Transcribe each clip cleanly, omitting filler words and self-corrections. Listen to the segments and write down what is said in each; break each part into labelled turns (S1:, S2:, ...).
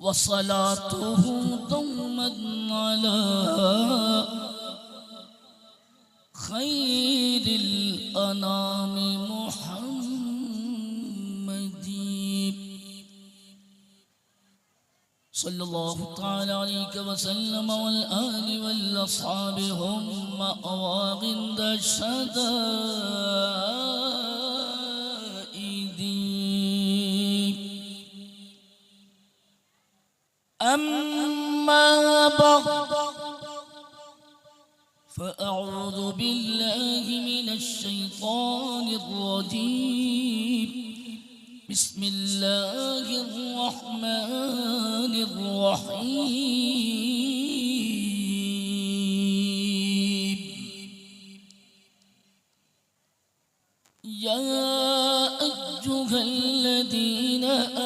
S1: वसलातुहु दौमन अला खैरिल अनामि मुहम्मदी सल्लल्लाहु तआला अलैहि वसल्लम वल आलि वल अस्हाबि हुम मअवागिंद शदाइदी अम्मा बअद फ़अऊज़ु बिल्लाहि मिनश शैतानिर रजीम बिस्मिल्लाहिर रहमानिर रहीम या अय्युहल्लज़ीना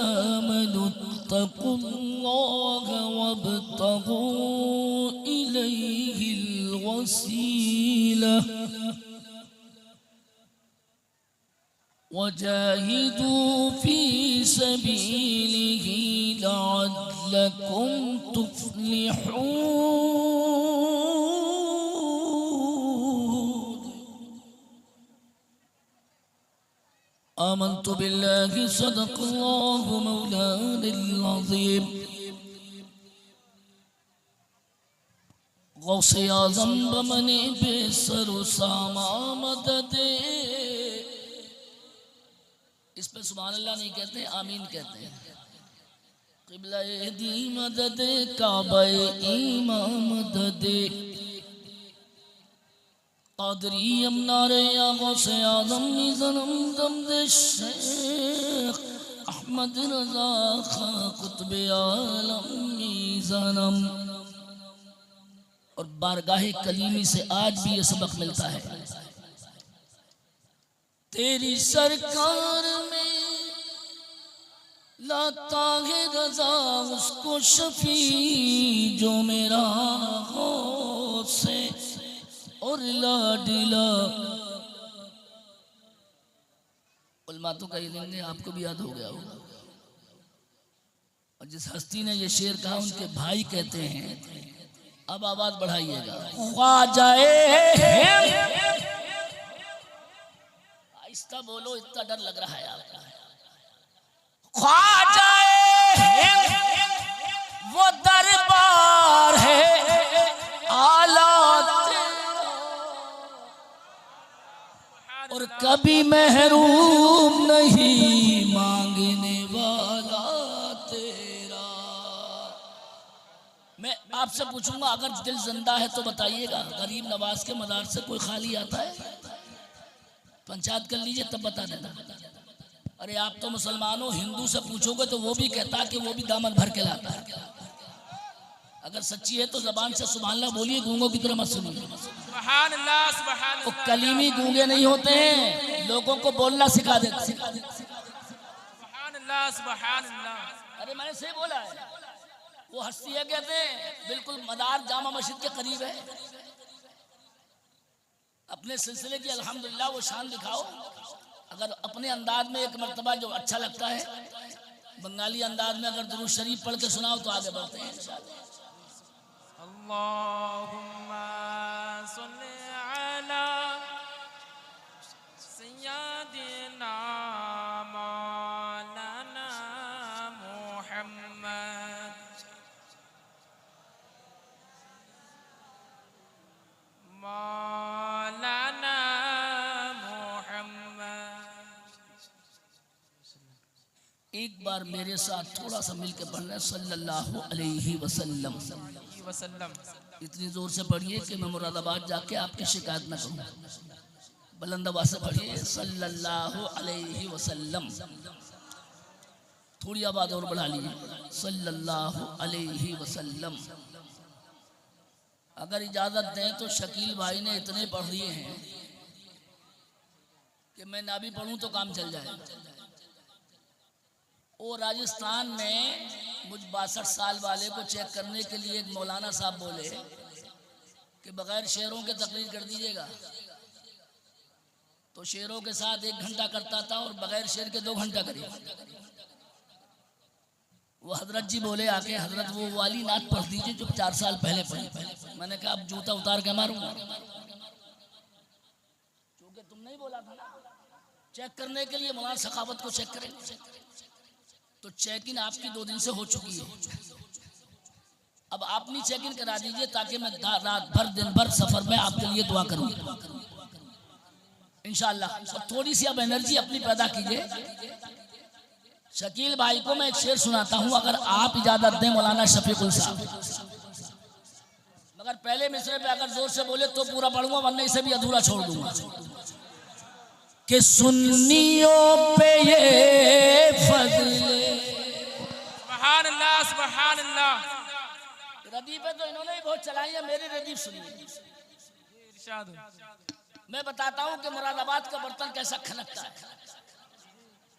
S1: आमनु इत्तक़ुल्लाहा वब्तग़ू इलैहिल वसीला वजाहिदू फी सबीलिही लअल्लकुम तुफ्लिहून आमन्तु बिल्लाहि सदक़ल्लाहु मौलानाल अज़ीम गौसे आज़म बमने बेसरो सामा मददे। इस पे सुभान अल्लाह नहीं कहते, आमीन कहते हैं। क़िबला दी मददे काबा ईमान मददे क़ादरी अमनारे या गौसे आज़म निज़नम दमदे शेख अहमद रज़ा खा कुतुब आलम मीज़ानम। और बारगाहे कलीमी से आज भी ये सबक मिलता है। तेरी सरकार में लाता है रज़ा उसको शफी जो मेरा से और लाडिला। उलमा तो कई लेंगे, आपको भी याद हो गया होगा। और जिस हस्ती ने ये शेर कहा उनके भाई कहते हैं, अब आवाज बढ़ाइएगा। ख्वाजाए आहिस्ता बोलो, इतना डर लग रहा है आपको। ख्वाजाए वो दरबार है आला और कभी महरूम नहीं मांगने वाला तेरा। मैं आपसे पूछूंगा, अगर दिल जिंदा है तो बताइएगा, गरीब नवाज के मदार से कोई खाली आता है? पंचायत कर लीजिए तब बता देना। अरे आप तो मुसलमानों, हिंदू से पूछोगे तो वो भी कहता कि वो भी दामन भर के लाता है। अगर सच्ची है तो जबान से सुभान अल्लाह बोलिए, गूंगों की तरह मत सुनिए। सुभान अल्लाह, सुभान अल्लाह। तो कलीमी गूंगे नहीं होते हैं, लोगों को बोलना सिखा देते हैं। सुभान अल्लाह, सुभान अल्लाह। अरे मैंने सही बोला है। वो हस्ती है कहते हैं, बिल्कुल मदार जामा मस्जिद के करीब है। अपने सिलसिले की अल्हम्दुलिल्लाह वो शान दिखाओ। अगर अपने अंदाज में एक मर्तबा जो अच्छा लगता है, बंगाली अंदाज में अगर दुरूद शरीफ पढ़ के सुनाओ तो आगे बढ़ते हैं इंशाअल्लाह। अल्लाहुम्मा सल्ली अला सय्यदिना मौलाना मुहम्मद मौलाना मुहम्मद। एक बार मेरे साथ थोड़ा सा मिलकर पढ़ना, सल्लल्लाहु अलैहि वसल्लम। इतनी जोर से पढ़िए कि मैं मुरादाबाद जाके आपकी शिकायत न करूं। बुलंद आवाज से पढ़िए, सल्लल्लाहु अलैहि वसल्लम। थोड़ी आवाज और बढ़ा लीजिए, सल्लल्लाहु अलैहि वसल्लम। अगर इजाजत दें तो शकील भाई ने इतने पढ़ लिए हैं कि मैं ना भी पढ़ूं तो काम चल जाए। वो राजस्थान में मुझ 62 साल वाले को चेक करने के लिए एक मौलाना साहब बोले कि बगैर शेरों के तकरीर कर दीजिएगा। तो शेरों के साथ 1 घंटा करता था और बगैर शेर के 2 घंटा करिए। वो हजरत जी बोले आके, हजरत वो वाली नात पढ़ दीजिए जो 4 साल पहले पढ़ी। मैंने कहा अब जूता उतार के मारूंगा, क्योंकि तुम नहीं बोला था ना चेक करने के लिए, मौलाना सखावत को चेक करेंगे। तो चेक इन आपकी 2 दिन से हो चुकी है। अब आप नहीं चेक इन करा दीजिए ताकि मैं रात भर दिन भर सफर में आपके लिए दुआ करूं इंशाअल्लाह। और थोड़ी सी अब एनर्जी अपनी पैदा कीजिए। शकील भाई को मैं एक शेर सुनाता हूं, अगर आप इजाजत दें मौलाना शफीकुल साहब, मगर पहले मिसरे पे अगर जोर से बोले तो पूरा पढ़ूंगा, वरना इसे भी अधूरा छोड़ दूंगा। कि सुन्नियों पे ये फज़ल,
S2: सुभान अल्लाह सुभान अल्लाह।
S1: रदीफे तो इन्होंने भी बहुत चलाई है, मेरी रदीफ सुनिए। मैं बताता हूँ कि मुरादाबाद का बर्तन कैसा खनकता है,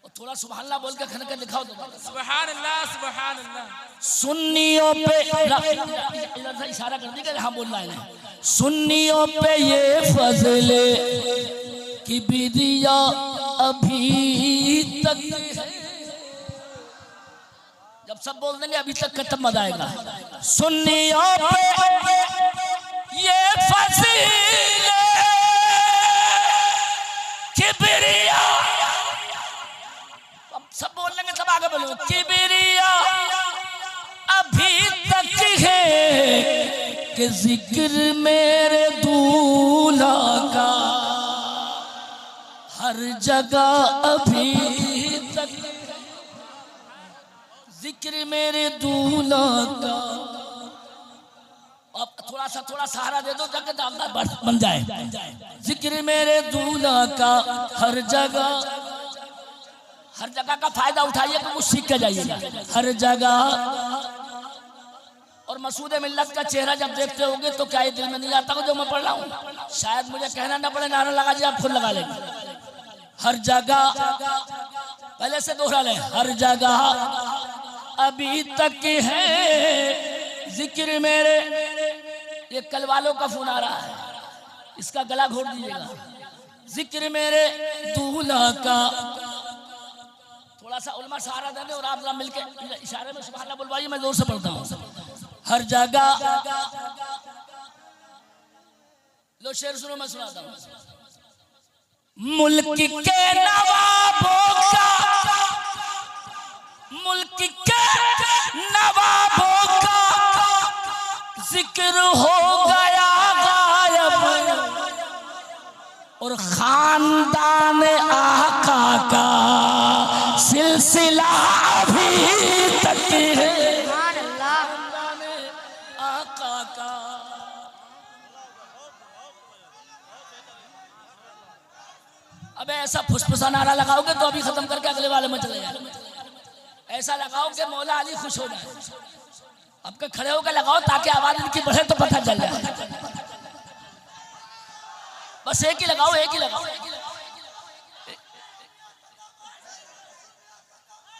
S1: और थोड़ा सुभान अल्लाह बोल के खनक के दिखाओ तो।
S2: सुभान अल्लाह सुभान अल्लाह।
S1: सुन्नियों पे इधर से इशारा कर दी कि हाँ बोलना है। सुन्नियों पे ये फज़ले की बिदिया अभी तक है। जब सब बोल देंगे अभी तक खत्म मजा आएगा। सुन्नियों पे ये फज़ले की बिदिया, सब बोल लेंगे, सब आगे बोलो। किबरिया अभी तक है कि जिक्र मेरे दूल्हा का हर जगह अभी तक, जिक्र मेरे दूल्हा का। अब थोड़ा सा सहारा दे दो ताकि दामदार बन जाए। जिक्र मेरे दूल्हा का हर जगह, हर जगह का फायदा उठाइए तो कुछ सीख के जाइएगा हर जगह। और मसूद मिल्लत का चेहरा जब देखते होंगे तो क्या ये दिल में नहीं आता जो मैं पढ़ रहा हूँ? शायद मुझे कहना ना पड़े, नारा लगा जी आप खुद लगा लेंगे। हर जगह, पहले से दोहरा ले, हर जगह अभी तक है जिक्र मेरे। ये कल वालों का फोन आ रहा है, इसका गला घोट दीजिएगा। जिक्र मेरे दूल्हा का, थोड़ा सा उल्मा सहारा देंगे और आप मिलके इशारे में सुभान अल्लाह बुलवाइए, मैं जोर से पढ़ता हूँ। हर जगह, लो शेर सुनो, मैं सुनाता हूँ। मुल्क के नवाबों का, मुल्क के नवाबों का जिक्र हो गया गायब, और खानदान आका का सिलसिला अभी तक है। आका का अबे ऐसा फुसफुसा नारा लगाओगे तो अभी खत्म करके अगले वाले में चले जाए। ऐसा लगाओ कि मौला अली खुश हो जाए। आपके खड़े होकर लगाओ ताकि आवाज इनकी बढ़े तो पता चल जाए। बस एक ही लगाओ, एक ही लगाओ।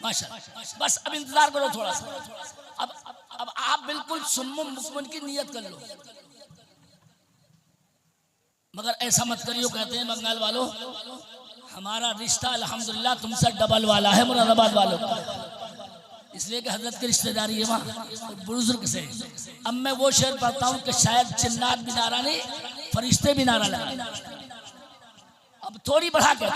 S1: माशाअल्लाह, बस अब इंतजार करो थोड़ा सा। अब आप बिल्कुल सुम्मुम मुकम्मल की नियत कर लो, मगर ऐसा मत करियो। कहते हैं बंगाल वालों, हमारा रिश्ता अल्हम्दुलिल्लाह तुमसे डबल वाला है मुरादाबाद वालों का, इसलिए कि हजरत की रिश्तेदारी है वहाँ बुजुर्ग से। अब मैं वो शेर पढ़ता हूँ कि शायद जिन्नात भी नारा नहीं, फरिश्ते भी नारा लगा। अब थोड़ी बढ़ा के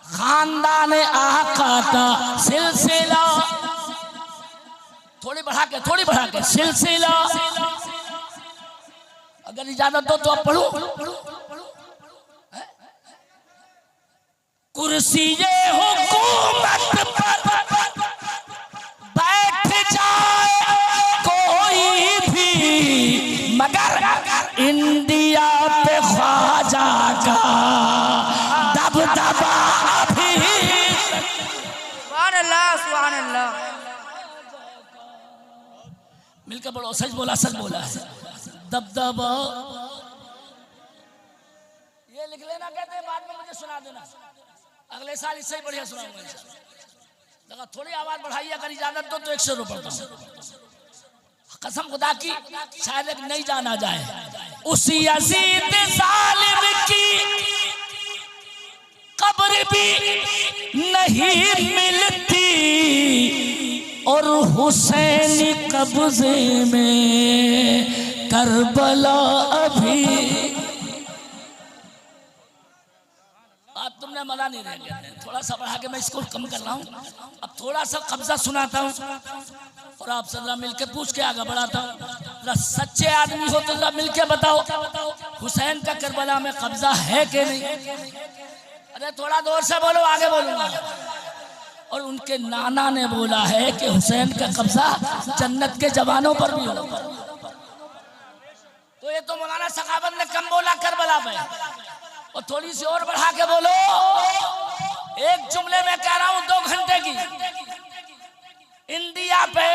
S1: खानदान आका का सिलसिला, थोड़ी बढ़ा के सिलसिला। अगर इजाजत दो तो आप पढ़ो। कुर्सी ये हुकूमत पर बैठ जाए कोई भी, मगर इंडिया पे ख्वाजा का दबदबा अभी।
S2: सुभान अल्लाह सुभान अल्लाह।
S1: मिलकर बोलो, सच बोला है। दबदबा ये लिख लेना, कहते हैं बाद में मुझे सुना देना, अगले साल इससे ही बढ़िया सुनाऊंगा इंशाअल्लाह। थोड़ी आवाज बढ़ाइए, अगर इजाजत दो तो 100 रुपये कसम खुदा की, शायद एक नई जान आ जाए। उसी यजीद जालिम की कब्र भी नहीं मिलती और हुसैनी कब्जे में करबला अभी। आप तुमने मना नहीं रह गया, थोड़ा सा बढ़ा के मैं इसको कम कर रहा हूँ। अब थोड़ा सा कब्जा सुनाता हूँ और आप जरा मिलके पूछ के आगे बढ़ाता हूँ। जरा सच्चे आदमी हो तो जरा मिलके बताओ हुसैन का करबला में कब्जा है कि नहीं? अरे थोड़ा जोर से बोलो, आगे बोलूंगा। और उनके नाना ने बोला है कि हुसैन का कब्जा जन्नत के जवानों पर भी हो। तो ये तो मौलाना सखावत ने कम बोला करबला में, और थोड़ी सी और बढ़ा के बोलो। एक जुमले में कह रहा हूं 2 घंटे की। इंडिया पे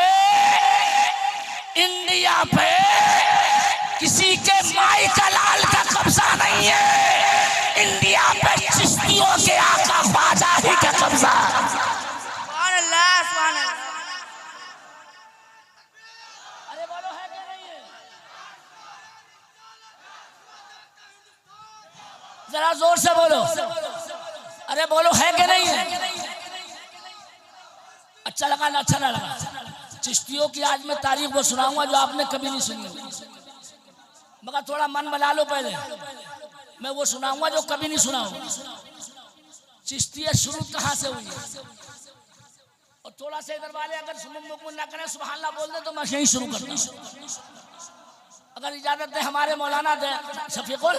S1: किसी के माई का लाल का कब्जा नहीं है। इंडिया पे चिश्तियों के आका ख्वाजा ही का कब्जा।
S2: सुभान अल्लाह, सुभान अल्लाह।
S1: अरे बोलो है कि नहीं है? जरा जोर से बोलो। अरे बोलो है कि नहीं है? अच्छा लगा ना अच्छा ना लगा? चिश्तियों की आज मैं तारीख वो सुनाऊंगा जो आपने कभी नहीं सुनी, मगर थोड़ा मन बना लो पहले। मैं वो सुनाऊंगा जो कभी नहीं सुना होगा। चिश्तिया शुरू कहाँ से हुई है? और थोड़ा सा इधर वाले अगर सुमुक ना करें, सुभान अल्लाह बोल दे, तो मैं यही शुरू करता हूँ। अगर इजाजत दे हमारे मौलाना दे शफीकुल,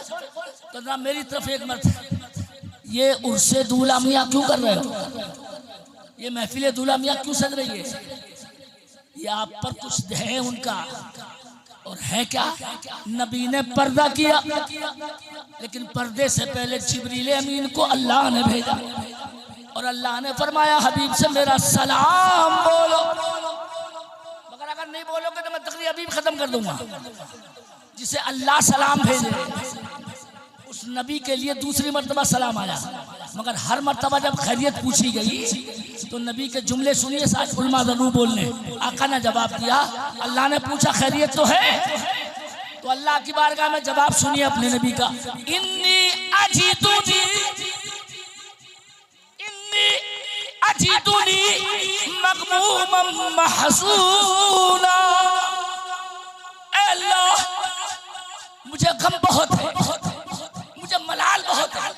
S1: तो ना मेरी तरफ एक मर्तबा। ये उर्से दूल्हा मियाँ क्यों कर रहे हो? ये महफिल दूल्हा मियाँ क्यों सज रही है? ये आप पर कुछ है उनका, और है क्या? नबी ने पर्दा किया, लेकिन पर्दे से पहले जिब्रील अमीन को अल्लाह ने भेजा, और अल्लाह ने फरमाया हबीब से मेरा सलाम बोलो। मगर अगर नहीं बोलोगे तो मैं तकरीर अभी खत्म कर दूंगा। जिसे अल्लाह सलाम भेजे उस नबी के लिए दूसरी मर्तबा सलाम आया, मगर हर मर्तबा जब खैरियत पूछी गई तो नबी के जुमले सुनिए, साथ उलमा जरूर बोलने। आका ने जवाब दिया, अल्लाह ने पूछा खैरियत तो है? तो अल्लाह की बारगाह में जवाब सुनिए अपने नबी का, इन्नी अजीदुनी मगमूमम महसूना। अल्लाह मुझे गम बहुत है, मुझे मलाल बहुत है,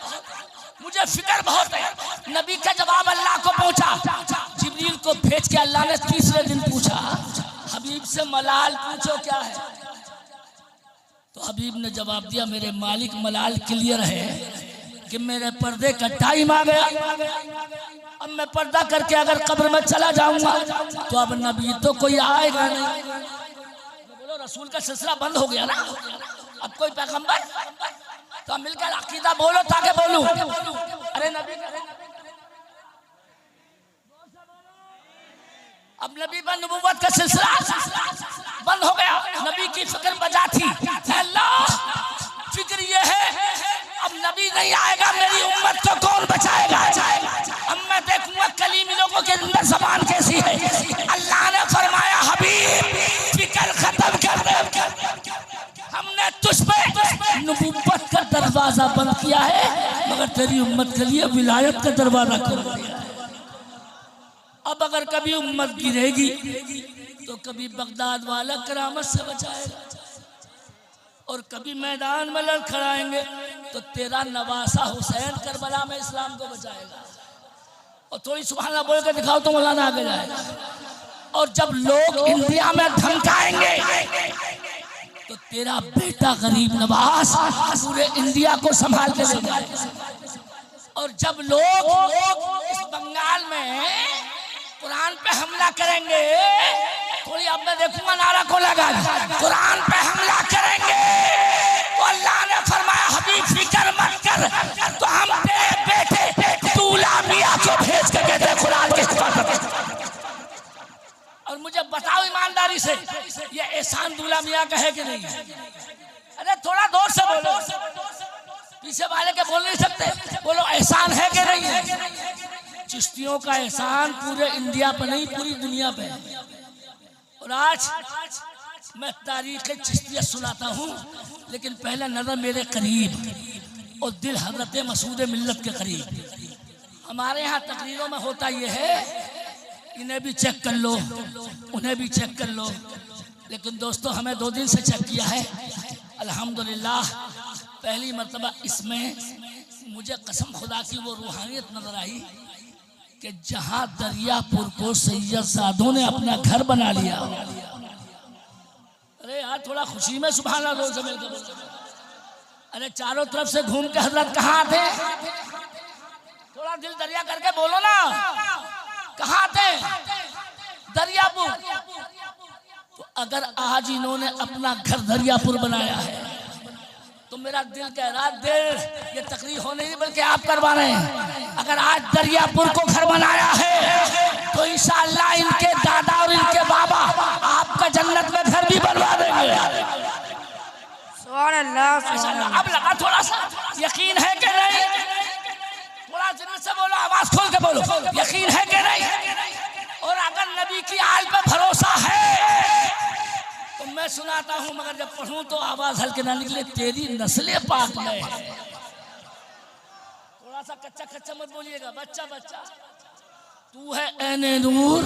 S1: मुझे फिक्र बहुत है। नबी का जवाब अल्लाह को पहुंचा। जिब्रील को भेज के अल्लाह ने तीसरे दिन पूछा, हबीब से मलाल पूछो क्या है? तो हबीब ने जवाब दिया, मेरे मालिक मलाल क्लियर है कि मेरे पर्दे का टाइम आ गया। अब मैं पर्दा करके अगर कब्र में चला जाऊंगा तो अब नबी तो कोई आएगा नहीं। बोलो रसूल का सिलसिला बंद हो गया ना, अब कोई पैगंबर? तो मिलकर अकीदा बोलो ताकि बोलूं। अरे नबी अब नबी पर नबूवत का सिलसिला बंद हो गया। नबी की फिक्र बजा थी। अल्लाह फिक्र ये है अब नबी नहीं आएगा, मेरी उम्मत को कौन बचाएगा? अब मैं देखूंगा कलीमी लोगों के अंदर ज़बान कैसी है। अल्लाह ने फरमाया हबीब फिक्र खत्म कर दे, हमने तुझ पे नबूवत का दरवाजा बंद किया है, मगर तेरी उम्मत के लिए विलायत का दरवाजा खोल दिया। अब अगर कभी उम्मत गिरेगी तो कभी बगदाद वाला करामत से बचाएगा, और कभी मैदान में लड़खड़ाएंगे तो तेरा नवासा हुसैन करबला में इस्लाम को बचाएगा। और थोड़ी सुभान अल्लाह बोल के दिखाओ तो मौलाना आगे जाएगा। और जब लोग इंडिया में धमकाएंगे तो तेरा बेटा गरीब नवाज पूरे इंडिया को संभाल के ले जाएगा। और जब लोग इस बंगाल में कुरान पे हमला करेंगे, थोड़ी अब मैं देखूंगा नारा को लगा, कुरान पे हमला करेंगे तो अल्लाह ने फरमाया हबीब फिक्र मत कर, तो हम तेरे बेटे दूल्हा मियां को भेज के कहते कुरान के हिफाजत। और मुझे बताओ ईमानदारी से ये एहसान दूल्हा मियां का है कि नहीं? अरे थोड़ा जोर से बोलो, पीछे वाले के बोल नहीं सकते, बोलो एहसान है कि नहीं है? चिश्तियों का एहसान पूरे इंडिया पे नहीं पूरी दुनिया पे। और आज मैं तारीख चिश्तिया सुनाता हूँ, लेकिन पहले नजर मेरे करीब और दिल हजरत मसूद मिल्लत के करीब। हमारे यहाँ तकरीरों में होता यह है, इन्हें भी चेक कर लो, उन्हें भी चेक कर लो, लेकिन दोस्तों हमें 2 दिन से चेक किया है अल्हम्दुलिल्लाह। पहली मर्तबा इसमें मुझे कसम खुदा की वो रूहानियत नजर आई कि जहाँ दरियापुर को सैयद साधों ने अपना घर बना लिया। अरे यार थोड़ा खुशी में सुभान अल्लाह समय के बोलो। अरे चारों तरफ से घूम के हजरत कहाँ थे? थोड़ा दिल दरिया करके बोलो ना, कहाँ थे? दरियापुर। तो अगर आज इन्होंने अपना घर दरियापुर बनाया है तो मेरा दिल कह रहा, दिल ये तकरीर हो नहीं बल्कि आप करवा रहे हैं। अगर आज दरियापुर को घर बनाया है तो इंशाअल्लाह इनके दादा और इनके बाबा आपका जन्नत में घर भी बनवा देंगे।
S2: सुभान अल्लाह।
S1: अब लगा थोड़ा सा यकीन है कि नहीं? थोड़ा जन्नत से बोलो, आवाज खोल के बोलो, यकीन है कि नहीं? और अगर नबी की आल पे भरोसा है तो मैं सुनाता हूँ, मगर जब पढ़ूं तो आवाज हल्के ना निकले। तेरी नस्लें पाक में, थोड़ा सा कच्चा कच्चा मत बोलिएगा, बच्चा बच्चा तू है ऐने नूर।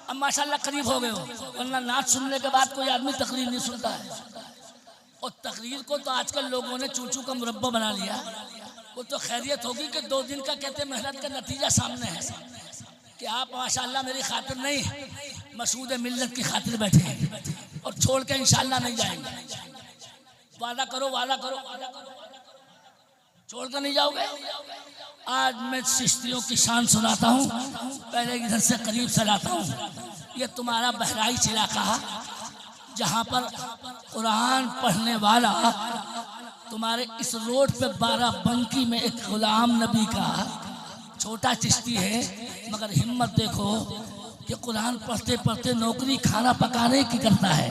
S1: अब माशाल्लाह करीब हो गए हो, वरना नाच सुनने के बाद कोई आदमी तकरीर नहीं सुनता है। और तकरीर को तो आजकल लोगों ने चूचू का मुरब्बा बना लिया। वो तो खैरियत होगी कि 2 दिन का कहते मेहनत का नतीजा सामने है कि आप माशाल्लाह मेरी खातिर नहीं, मसूद मिल्लत की खातिर बैठे हैं और छोड़ के इंशाल्लाह नहीं जाएंगे। वादा करो, वादा करो, छोड़ कर नहीं जाओगे। आज मैं चिश्तियों की शान सुनाता हूँ, पहले इधर से करीब से लाता हूँ। ये तुम्हारा बहराइच इलाका जहाँ पर कुरान पढ़ने वाला तुम्हारे इस रोड पे 12 बंकी में एक गुलाम नबी का छोटा चिश्ती है, मगर हिम्मत देखो कि कुरान पढ़ते पढ़ते नौकरी खाना पकाने की करता है।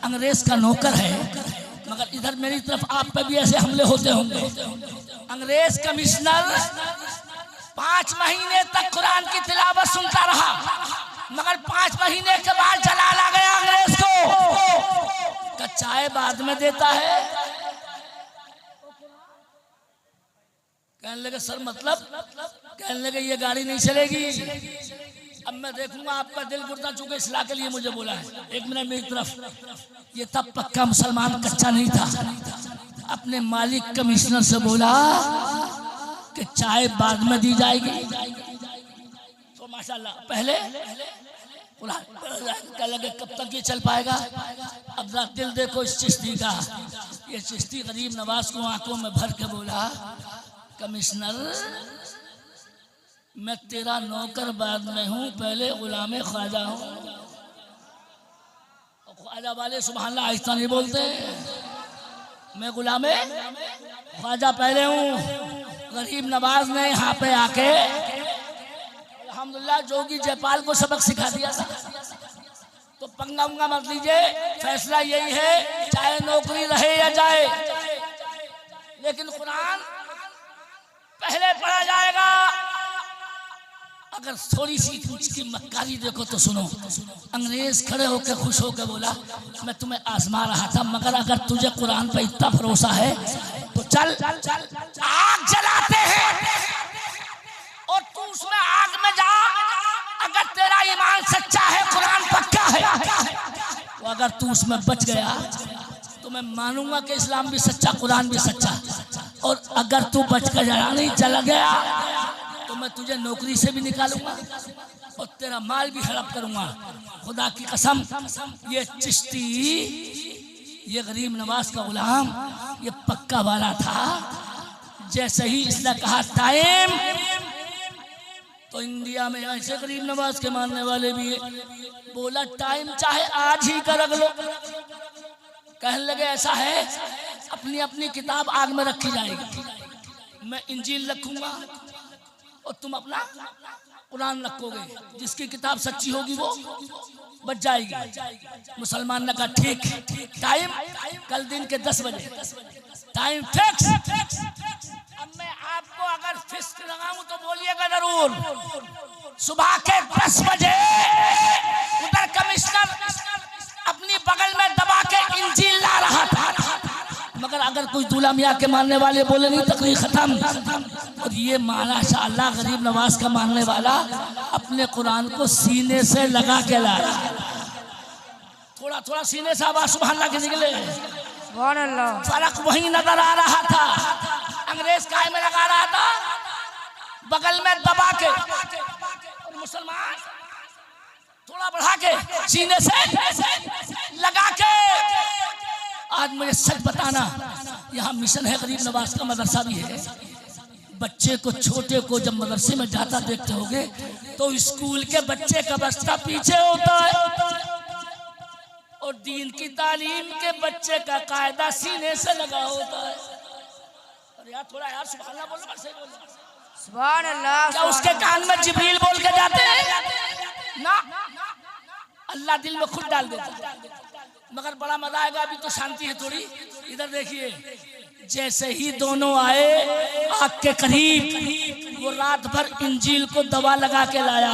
S1: अंग्रेज का नौकर है, मगर इधर मेरी तरफ आप पे भी ऐसे हमले होते होंगे। अंग्रेज कमिश्नर 5 महीने तक कुरान की तिलावत सुनता रहा, मगर 5 महीने के बाद जलाल आ गया अंग्रेज को कि चाय बाद में देता है। कहने लगे सर मतलब? कहने लगे ये गाड़ी नहीं चलेगी। अब मैं देखूंगा आपका दिल गुर्दा, चूंकि इसलाह के लिए मुझे बोला है। 1 मिनट मेरी तरफ। ये तब पक्का मुसलमान कच्चा नहीं था। अपने मालिक कमिश्नर से बोला कि चाय बाद में दी जाएगी। तो माशाल्लाह पहले क्या लगे कब तक ये चल पाएगा। अब जरा दिल देखो इस चिश्ती का। ये चिश्ती गरीब नवाज को आंखों में भर के बोला, कमिश्नर मैं तेरा नौकर बाद में हूँ, पहले गुलामे ख्वाजा हूँ। ख्वाजा वाले सुभान अल्लाह आहिस्ता नहीं बोलते। मैं गुलामे ख्वाजा पहले हूँ। गरीब नवाज ने यहाँ पे आके अल्हम्दुलिल्लाह जोगी जयपाल को सबक सिखा दिया था। तो पंगा उंगा मत लीजिए, फैसला यही है, चाहे नौकरी रहे या जाए, लेकिन कुरान पहले पढ़ा जाएगा। अगर थोड़ी सी इसकी मक्कारी देखो तो सुनो। अंग्रेज खड़े होकर खुश होकर बोला मैं तुम्हें आजमा रहा था, मगर अगर तुझे कुरान पर इतना भरोसा है तो चल आग जलाते हैं और तू उसमें आग में जा। अगर तेरा ईमान सच्चा है, कुरान पक्का है, तो अगर तू उसमें बच गया तो मैं मानूंगा कि इस्लाम भी सच्चा, कुरान भी सच्चा। और अगर तू बच कर नहीं चला गया तो मैं तुझे नौकरी से भी निकालूंगा और तेरा माल भी हड़प करूंगा। खुदा की कसम, ये चिश्ती, ये गरीब नवाज का गुलाम, ये पक्का वाला था। जैसे ही इसने कहा टाइम, तो इंडिया में ऐसे गरीब नवाज के मानने वाले भी है। बोला टाइम चाहे आज ही कर लो। कहने लगे ऐसा है, अपनी अपनी किताब आग में रखी जाएगी। मैं इंजील रखूंगा और तुम अपना कुरान रखोगे। जिसकी किताब सच्ची होगी वो बच जाएगी। मुसलमान ने कहा ठीक, टाइम कल दिन के 10 बजे, टाइम फिक्स। अब मैं आपको अगर फिक्स लगाऊं तो बोलिएगा जरूर। सुबह के 10 बजे उधर कमिश्नर कुछ दूल्हा मियाँ के मानने वाले बोले नहीं, तकरीर खत्म। और ये माशाअल्लाह गरीब नवाज का मानने वाला अपने कुरान को सीने से लगा के लाया। थोड़ा थोड़ा सीने से आवाज सुभान अल्लाह के निकले,
S2: सुभान अल्लाह।
S1: फर्क वही नजर आ रहा था। अंग्रेज काय में लगा रहा था, बगल में दबा के, और मुसलमान थोड़ा बढ़ा के सीने से लगा के। आज मुझे सच बताना, यहाँ मिशन है गरीब नवाज का, मदरसा भी है। बच्चे को, छोटे को जब मदरसे में जाता देखते होगे तो स्कूल के बच्चे का बस्ता पीछे होता है और दीन की तालीम के बच्चे का कायदा सीने से लगा होता है। और यार थोड़ा यार सुभान अल्लाह बोलो, बस सही बोलो
S2: सुभान अल्लाह।
S1: क्या उसके कान में जिब्रील बोल के जाते हैं ना? अल्लाह दिल में खुद डाल देता। मगर बड़ा मजा आएगा, अभी तो शांति है थोड़ी। इधर देखिए, जैसे ही दोनों आए आग के करीब, वो रात भर इंजील को दवा लगा के लाया।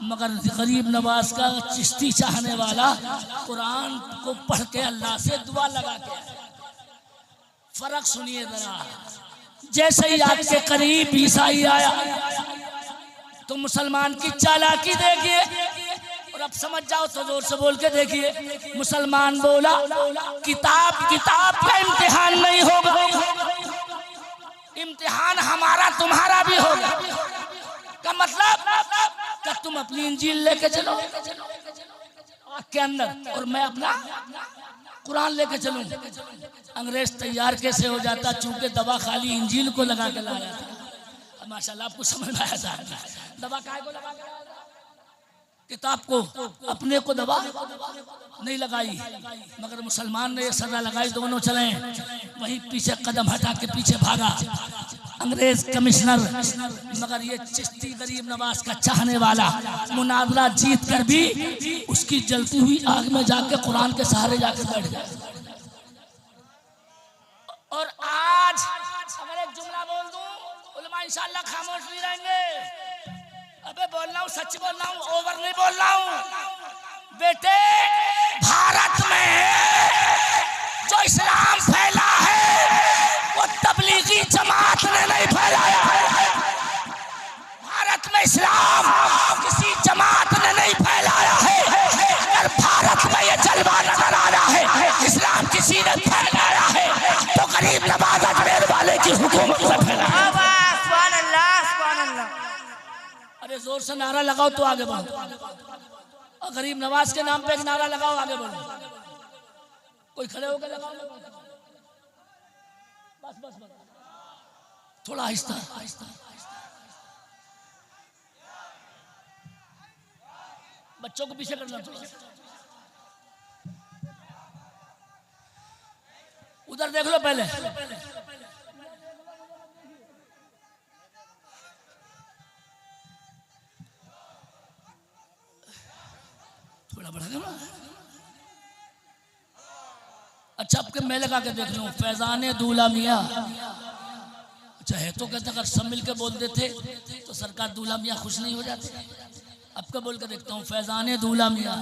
S1: मगर गरीब नवाज का चिश्ती चाहने वाला कुरान को पढ़ के अल्लाह से दुआ लगा के। फर्क सुनिए जरा, जैसे ही आग के करीब ईसाई आया तो मुसलमान की चालाकी देखिए, और अब समझ जाओ तो जोर से बोल के देखिए। मुसलमान बोला, किताब का इम्तिहान नहीं होगा, इम्तिहान हमारा तुम्हारा भी होगा। का मतलब कि तुम अपनी इंजील लेके चलो आग के अंदर, और मैं अपना कुरान लेके चलूं। अंग्रेज तैयार कैसे हो जाता, चूंकि दवा खाली इंजील को लगा के लाया था। माशाल्लाह आपको समझ में आया था। दवा काहे को लगा के लाया था? किताब को, अपने को दवा नहीं लगाई। मगर मुसलमान ने ये सजा लगाई, दोनों चले। वहीं पीछे कदम हटा के पीछे भागा अंग्रेज कमिश्नर। मगर ये चिश्ती गरीब नवाज का चाहने वाला मुनाजरा जीत कर भी उसकी जलती हुई आग में जाके कुरान के सहारे जाकर बैठ गया। और आज अगर एक जुमला बोल दूं, उलमा इंशाअल्लाह खामोश नहीं रहेंगे। अबे बोल रहा हूँ, सच बोल रहा हूँ, ओवर नहीं बोल रहा हूँ। बेटे, भारत में जो इस्लाम फैला है वो तबलीगी जमात ने नहीं फैलाया है। भारत में इस्लाम किसी जमात ने नहीं फैलाया है। अगर भारत में ये जलवा नजर आ रहा है इस्लाम किसी ने फैलाया है तो गरीब नवाज अजमेर वाले की हुकूमत ने फैलाया।
S2: सुभान अल्लाह, सुभान अल्लाह।
S1: अरे जोर से नारा लगाओ तो आगे बढ़ो। और गरीब नवाज के नाम पे एक नारा लगाओ, आगे बढ़ो। कोई खड़े होकर लगाओ, बस बस बस, थोड़ा आहिस्ता आहिस्ता। बच्चों को पीछे करना थोड़ा। उधर देख लो पहले। थोड़ा बढ़ा ना। अच्छा, आपके मैं लगा के देख लूं, फैजाने दूल्हा मियाँ। अच्छा है तो कहते अगर सब मिलके बोल देते तो सरकार दूल्हा मियाँ खुश नहीं हो जाते। आपका बोल के देखता हूँ, फैजाने दूल्हा मियाँ।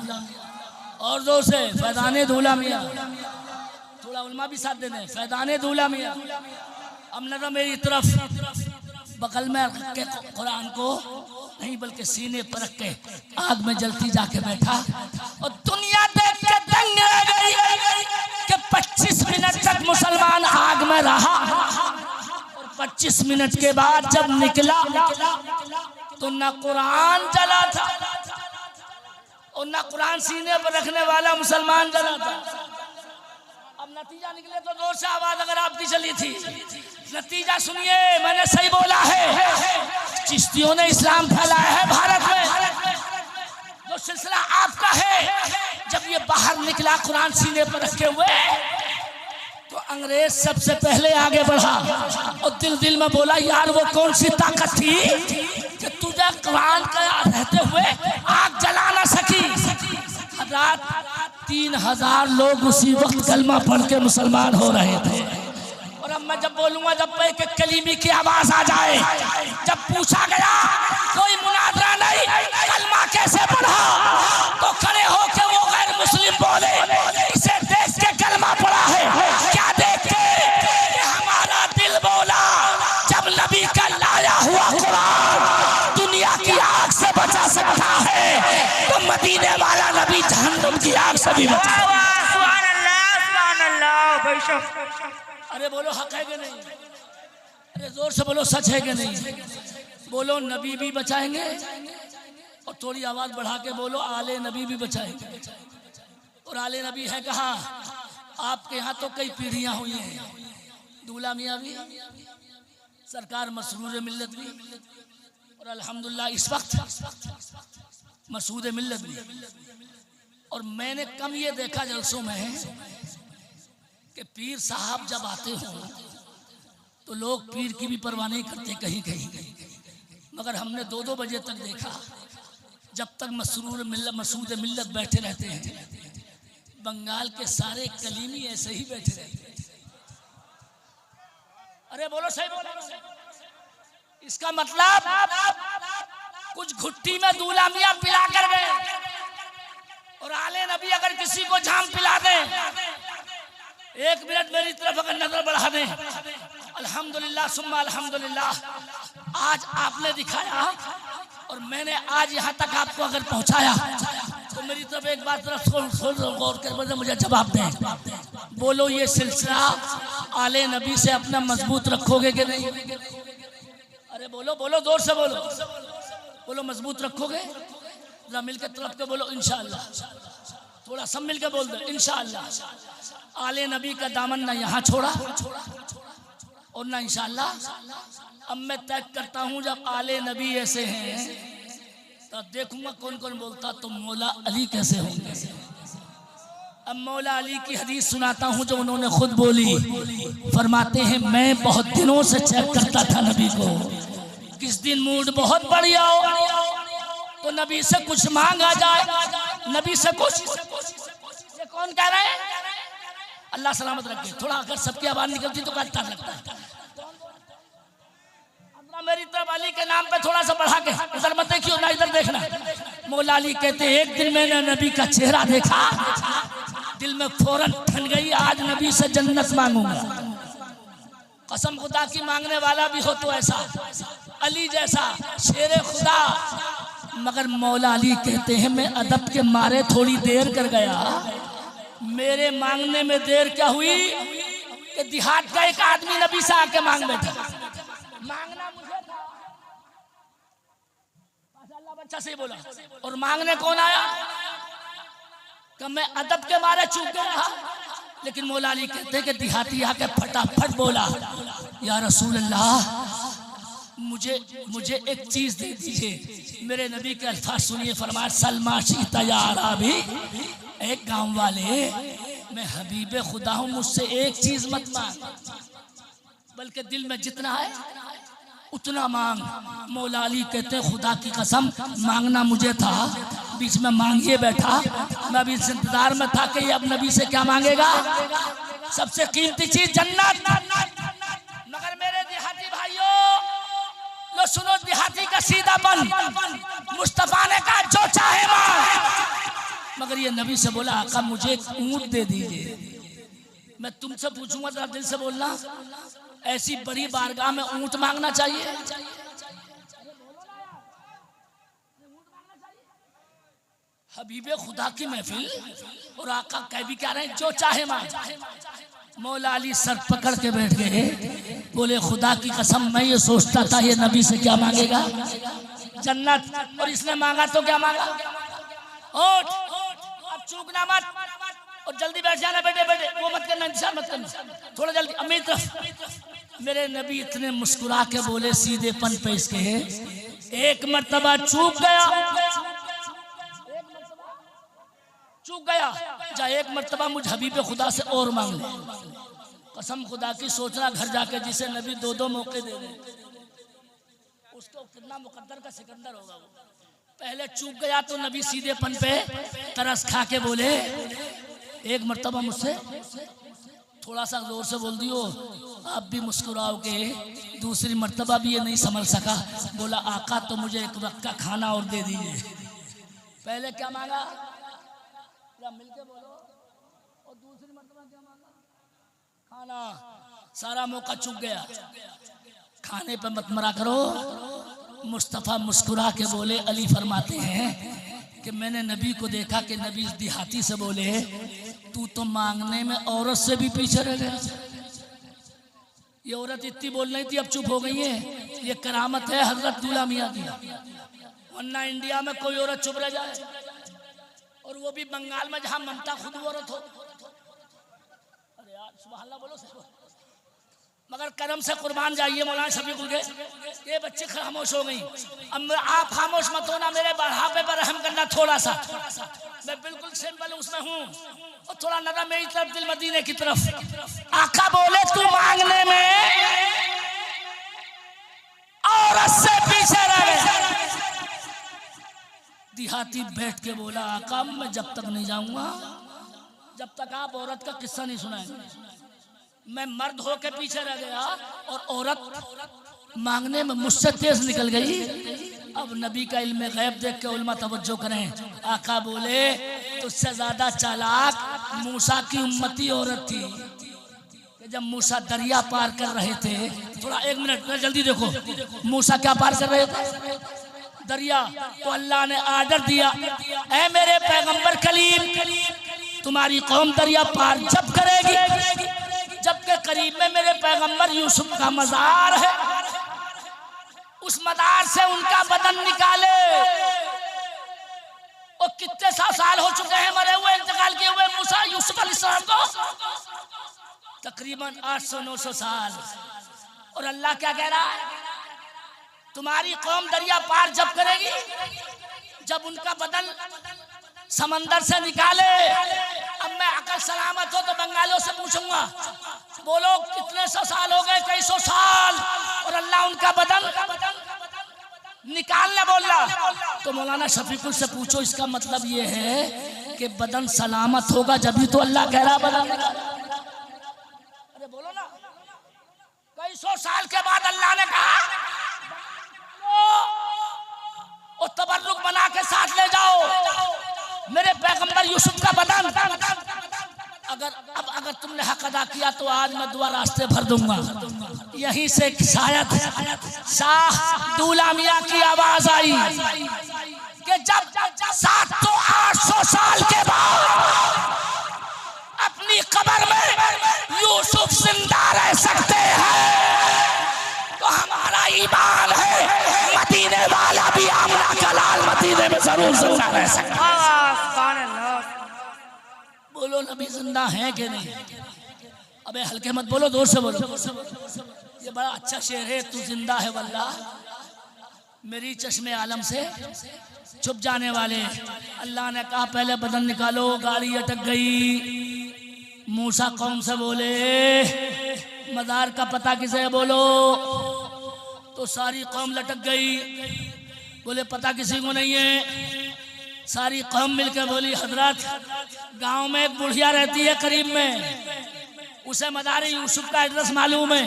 S1: और जोर से, फैजाने दूल्हा मियाँ। थोड़ा उलमा भी साथ दे दें, फैजाने दूल्हा मियाँ। अब नजर मेरी तरफ, बगल में रख के कुरान को नहीं बल्कि सीने पर रख के आग में जलती जाके बैठा। और दुनिया देख के दंग रह गई कि 25 मिनट तक मुसलमान आग में रहा। और 25 मिनट के बाद जब निकला तो न कुरान जला था और न कुरान सीने पर रखने वाला मुसलमान जला था। अब नतीजा निकले तो जोर से आवाज अगर आपकी चली थी। नतीजा सुनिए, मैंने सही बोला है। चिश्तियों ने इस्लाम फैलाया है भारत में, जो सिलसिला आपका है। जब ये बाहर निकला कुरान सीने पर रखे हुए तो अंग्रेज सबसे पहले आगे बढ़ा और दिल दिल में बोला, यार वो कौन सी ताकत थी कि तुझे कुरान का रहते हुए आग जला ना सकी। रात 3000 लोग उसी वक्त कलमा पढ़ के मुसलमान हो रहे थे। और अब मैं जब बोलूंगा, जब एक कलीमी की आवाज आ जाए, जब पूछा गया कोई मुनाजरा नहीं, कलमा कैसे पढ़ा, तो खड़े होके वो गैर मुस्लिम बोले, इसे देख के कलमा पढ़ा है। क्या देख नबी का लाया हुआ कुरान दुनिया की आग से बचा सकता है, तो मदीने वाला नबी जहन्नुम की आग से भी बचा।
S2: सुभान अल्लाह बेशक।
S1: अरे बोलो हक है कि नहीं? अरे जोर से बोलो सच है कि नहीं? बोलो नबी भी बचाएंगे, और थोड़ी आवाज बढ़ा के बोलो आले नबी भी बचाएंगे। और आले नबी है कहाँ? आपके यहाँ तो कई पीढ़ियां हुई हैं। दूल्हा मियाँ भी, सरकार मसरूर मिल्लत भी, और अल्हम्दुलिल्लाह इस वक्त मसूद मिल्लत भी। और मैंने कम ये देखा जलसों में कि पीर साहब जब आते हो तो लोग पीर की भी परवाह नहीं करते कहीं कहीं, मगर हमने 2-2 बजे तक देखा जब तक मसरूर मिल्लत मसूद मिल्लत बैठे रहते हैं। बंगाल के सारे कलीमी ऐसे ही बैठे रहते हैं। अरे बोलो सही बोलो। इसका मतलब कुछ घुट्टी में दूल्हा मियाँ पिला कर गए, और आले नबी अगर किसी को जाम पिला दे, 1 मिनट मेरी तरफ अगर नजर बढ़ा दें, अल्हम्दुलिल्लाह सुम्मा अल्हम्दुलिल्लाह, आज आपने दिखाया और मैंने आज यहाँ तक आपको अगर पहुँचाया, तो मेरी तरफ एक बात गौर कर मुझे जवाब दें। बोलो ये सिलसिला आले नबी से अपना मजबूत रखोगे कि नहीं? अरे बोलो बोलो, जोर से बोलो, बोलो मजबूत रखोगे? जरा मिलकर तरफ के बोलो इंशाअल्लाह। थोड़ा सब मिलकर बोल दो इंशाअल्लाह। आले नबी का दामन ना यहाँ छोड़ा और ना इंशाअल्लाह। अब मैं तय करता हूँ जब आले नबी ऐसे हैं तो देखूंगा कौन कौन बोलता तो मौला अली कैसे होंगे। अब मौला अली की हदीस सुनाता हूँ जो उन्होंने खुद बोली। फरमाते हैं मैं बहुत दिनों से चेक करता था नबी को, किस दिन मूड बहुत बढ़िया हो तो नबी से कुछ मांगा जाए, नबी से कुछ। ये कौन कह रहे हैं? अल्लाह सलामत रखे। थोड़ा अगर सबकी आवाज निकलती तो अच्छा लगता है। मेरी तरफ अली के नाम पे थोड़ा सा बढ़ा के, इधर मत देखियो ना, इधर देखना। मौला अली कहते एक दिन मैंने नबी का चेहरा देखा, दिल में फौरन ठन गई आज नबी से जन्नत मांगूंगा। कसम खुदा की मांगने वाला भी हो तो ऐसा अली जैसा शेरे खुदा। मगर मौला अली कहते हैं मैं अदब के मारे थोड़ी देर कर गया। मेरे मांगने में देर क्या हुई कि देहात का एक आदमी नबी से आके मांग बैठा। मांगना मुझे था, माशाअल्लाह बच्चा सही बोला। और मांगने कौन आया? कि मैं अदब के मारे चूक गया। लेकिन मौला अली कहते हैं कि देहाती आके फटाफट बोला या रसूल अल्लाह मुझे एक चीज दे दीजिए। मेरे नबी के अल्फाज सुनिए। फरमाया सलमा शीता या अराबी, एक गांव वाले मैं हबीब खुदा हूँ, मुझसे एक चीज मत मांग, बल्कि दिल में जितना है उतना मांग। मौला अली कहते खुदा की कसम मांगना मुझे था, बीच में मांगिए बैठा। मैं अभी इस इंतजार में था कि ये अब नबी से क्या मांगेगा। सबसे कीमती चीज जन्नत। मगर मेरे देहाती भाइयों लो सुनो, देहाती का सीधापन। मुस्तफा ने कहा जो चाहे मांग, मगर ये नबी से बोला आका मुझे एक ऊंट दे दीजिए। मैं तुमसे पूछूंगा जरा दिल से बोलना, ऐसी बड़ी बारगाह में ऊंट मांगना चाहिए? हबीबे खुदा की महफिल और आका कह भी क्या रहे जो चाहे मांग। मौला अली सर पकड़ के बैठ गए, बोले खुदा की कसम मैं ये सोचता था ये नबी से क्या मांगेगा, जन्नत, और इसने मांगा तो क्या मांगा, ऊंट। अब चूकना मत और जल्दी बैठ जाना बेटे, बेटे वो मत करना, इंतजार मत करना, थोड़ा जल्दी। अम्मी तरफ मेरे नबी इतने मुस्कुरा के बोले सीधेपन पे इसके, एक मर्तबा चूक गया जा एक मर्तबा मुझ हबीब खुदा से और मांग ले। कसम खुदा की सोचना घर जाके जिसे नबी 2-2 मौके दे दे उसको कितना मुकद्दर का सिकंदर होगा वो। पहले चूक गया तो नबी सीधेपन पे तरस खा के बोले एक मर्तबा मुझसे, थोड़ा सा जोर से बोल दियो आप भी मुस्कुराओगे। दूसरी मर्तबा भी ये नहीं समझ सका, बोला आका तो मुझे एक वक्त का खाना और दे दीजिए। पहले क्या मांगा मिलके बोलो, और दूसरी मर्तबा क्या मांगा, खाना। सारा मौका चूक गया। खाने पे मत मरा करो। मुस्तफ़ा मुस्कुरा के बोले, अली फरमाते हैं कि मैंने नबी को देखा कि नबी देहाती से बोले, तू तो मांगने में औरत से भी पीछे रह गया। ये औरत इतनी बोल रही थी, अब चुप हो गई है। ये करामत है हजरत दूल्हा मियाँ की, वरना इंडिया में कोई औरत चुप रह जाए, और वो भी बंगाल में जहाँ ममता खुद औरत हो। अरे यार सुभान अल्लाह बोलो सब। मगर करम से कुर्बान जाइए मौलाना शफीकुल के, ये बच्चे खामोश हो गई। अब आप खामोश मत होना, मेरे बढ़ापे पर रहम करना थोड़ा सा। मैं बिल्कुल सिंपल उसमें हूँ, और थोड़ा नजर मेरी तरफ, दिल मदीने की तरफ। आका बोले तू मांगने में औरत से पीछे रह गया। देहाती बैठ के बोला, आका मैं जब तक नहीं जाऊंगा जब तक आप औरत का किस्सा नहीं सुनाएंगे। मैं मर्द होके पीछे रह गया, और औरत मांगने में मुझसे तेज निकल गई। अब नबी का इल्म गैब देख के उलमा तवज्जो करें। आका बोले तुझसे ज्यादा चालाक मूसा की उम्मती औरत थी कि जब मूसा दरिया पार कर रहे थे, थोड़ा एक मिनट जल्दी देखो, मूसा क्या पार कर रहे थे? दरिया। तो अल्लाह ने आर्डर दिया, ऐ मेरे पैगंबर कलीम, तुम्हारी कौम दरिया पार जब करेगी जबकि करीब में मेरे पैगंबर यूसुफ का मजार है, उस मजार से उनका बदन निकाले। और कितने साल हो चुके हैं मरे हुए, इंतकाल किए हुए मूसा यूसुफ अलैहिस्सलाम को, तकरीबन 800-900 साल। और अल्लाह क्या कह रहा है? तुम्हारी कौम दरिया पार जब करेगी जब उनका बदन समंदर से निकाले। अब मैं अकल सलामत हो तो बंगालियों से पूछूंगा, बोलो कितने सौ साल हो गए? कई सौ साल। और अल्लाह उनका बदन निकालने बोल रहा। तो मौलाना शफीकुल से पूछो, इसका मतलब ये है कि बदन सलामत होगा जब तो अल्लाह कह रहा बदन। अरे बोलो ना, कई सौ साल के बाद अल्लाह ने कहा और तबर्रुक बना के साथ ले जाओ मेरे पैगंबर यूसुफ का बदन। अगर तुमने हक अदा किया तो आज मैं दुआ रास्ते भर दूंगा। यहीं से शायद शाह दूल्हा मियाँ की आवाज आई कि जब 700-800 साल के बाद अपनी कब्र में यूसुफ जिंदा रह सकते हैं तो हमारा ईमान है मदीने वाला भी आमना का लाल मदीने में जरूर जिंदा रह सकता है। बोलो नबी जिंदा है कि नहीं? अबे हल्के मत बोलो, जोर से बोलो। ये बड़ा अच्छा शेर है, तू जिंदा है वल्लाह मेरी चश्मे आलम से छुप जाने वाले। अल्लाह ने कहा पहले बदन निकालो, गाड़ी अटक गई। मूसा कौम से बोले मजार का पता किसे बोलो, तो सारी कौम लटक गई। बोले पता किसी को नहीं है। सारी कौम मिलकर बोली हजरत गांव में एक बुढ़िया रहती है करीब में, उसे मदार यूसुफ का एड्रेस मालूम है,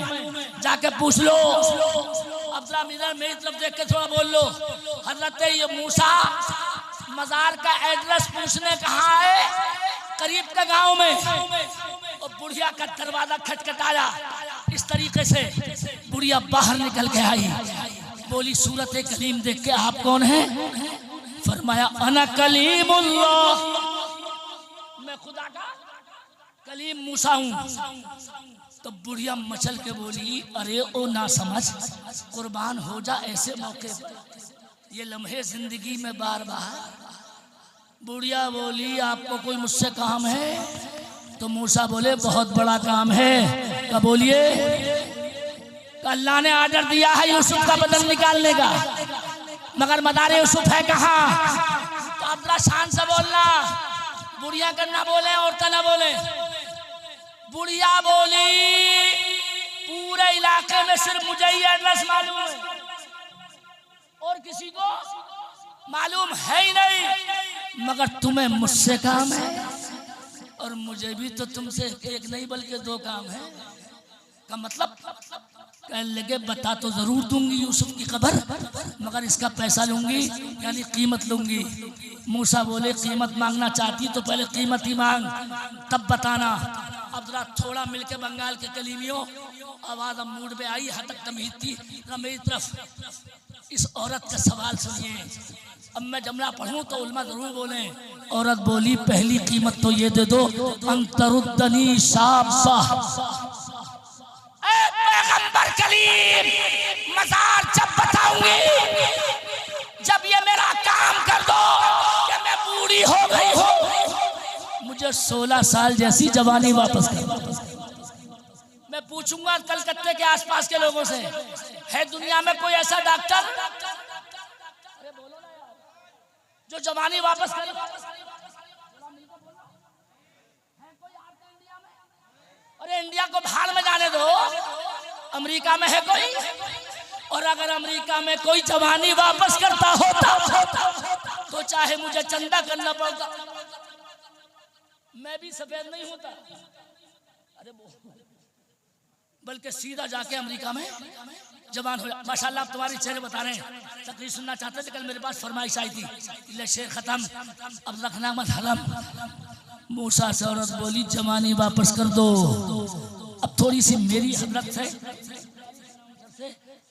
S1: जाके पूछ लो। अब जरा मेरी तरफ देख के थोड़ा बोल लो। हजरत ये मूसा मजार का एड्रेस पूछने कहाँ है? करीब के गांव में। और बुढ़िया का दरवाजा खटखटाया। इस तरीके से बुढ़िया बाहर निकल के आई। बोली सूरत कलीम देख के आप कौन हैं? फरमाया अना कलीमुल्लाह, मैं खुदा का कलीम मूसा हूँ। तो बुढ़िया मचल के बोली अरे ओ ना समझ, कुर्बान हो जा ऐसे मौके पर, ये लम्हे जिंदगी में बार बार। बुढ़िया बोली आपको कोई मुझसे काम है? तो मूसा बोले बहुत बड़ा काम है। क्या बोलिए? अल्लाह ने आर्डर दिया है यूसुफ का बदन निकालने का, मगर मदार यूसुफ है कहाँ? तो अब्दुल्ला शान से बोलना, बुढ़िया करना बोले औरतें ना बोले। बुढ़िया बोली पूरे इलाके में सिर्फ मुझे ही एड्रेस मालूम है, और किसी को मालूम है ही नहीं, मगर तुम्हें मुझसे काम है और मुझे भी तो तुमसे एक नहीं बल्कि दो काम है। का मतलब कहने लगे बता तो जरूर दूंगी यूसुफ की खबर, मगर इसका पैसा लूंगी, यानी कीमत लूंगी। मूसा बोले कीमत मांगना चाहती तो पहले कीमत ही मांग, तब बताना। अब जरा थोड़ा मिलके बंगाल के कलीमियों, आवाज अब मूड पे आई, यहाँ तक तमीज थी ना मेरी तरफ। इस औरत का सवाल सुनिए। अब मैं जमला पढ़ूं तो उल्मा जरूर बोले। औरत बोली, पहली कीमत तो ये दे दो, अंतरुद्दनी शाबा। पैगंबर कलीम, मजार जब बताऊंगी, जब ये मेरा काम कर दो कि मैं बूढ़ी हो गई हो, मुझे 16 साल जैसी जवानी वापस कर। मैं पूछूंगा कलकत्ते के आसपास के लोगों से, है दुनिया में कोई ऐसा डॉक्टर जो जवानी वापस करे? अरे इंडिया को भाड़ में जाने दो, अमेरिका में है कोई? और अगर अमेरिका में कोई जवानी वापस करता होता तो चाहे मुझे चंदा करना पड़ता, मैं भी सफेद नहीं होता। अरे बल्कि सीधा जाके अमेरिका में जवान हो। माशाल्लाह आप तुम्हारी चेहरे बता रहे हैं, तकरीर सुनना चाहते थे। कल मेरे पास फरमाइश आई थी, ले शेर खत्म, अब रखना मत हलम। मूसा से औरत बोली, जवानी वापस कर दो। अब थोड़ी सी मेरी हजरत से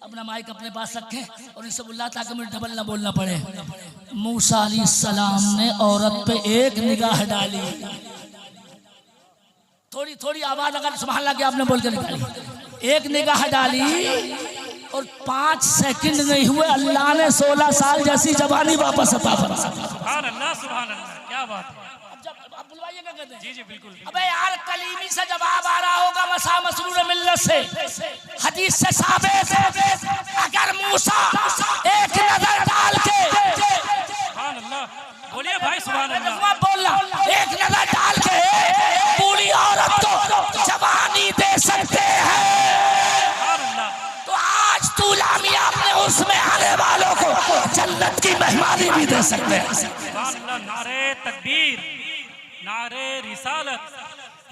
S1: अपना माइक अपने पास रखें और इनसे बोला ताकि मुझे डबल ना बोलना पड़े। मूसा अलैहिस्सलाम ने औरत पे एक निगाह डाली, थोड़ी थोड़ी आवाज अगर सुभान अल्लाह की आपने बोल के निकाली, एक निगाह डाली और 5 सेकंड नहीं हुए अल्लाह ने 16 साल जैसी जवानी वापस अता फरमा।
S2: सुभान अल्लाह, सुभान अल्लाह, क्या बात है।
S1: अब बुलवाइए क्या कहते हैं?
S2: जी जी बिल्कुल।
S1: अबे यार कलीमी से जवाब आ रहा होगा, मसा मसरूर मिल्लत से, हदीस से साबित है। अगर मूसा एक नजर डाल के,
S2: सुभान अल्लाह, बोलिए भाई सुभान अल्लाह,
S1: बोलना, एक नजर डाल के पूरी औरत को जवानी दे सकते हैं, तो आज तूला मियां अपने उसमें आने वालों को जन्नत की मेहमानी भी दे सकते हैं।
S2: सुभान अल्लाह, नारे तकबीर, नारे रिसालत,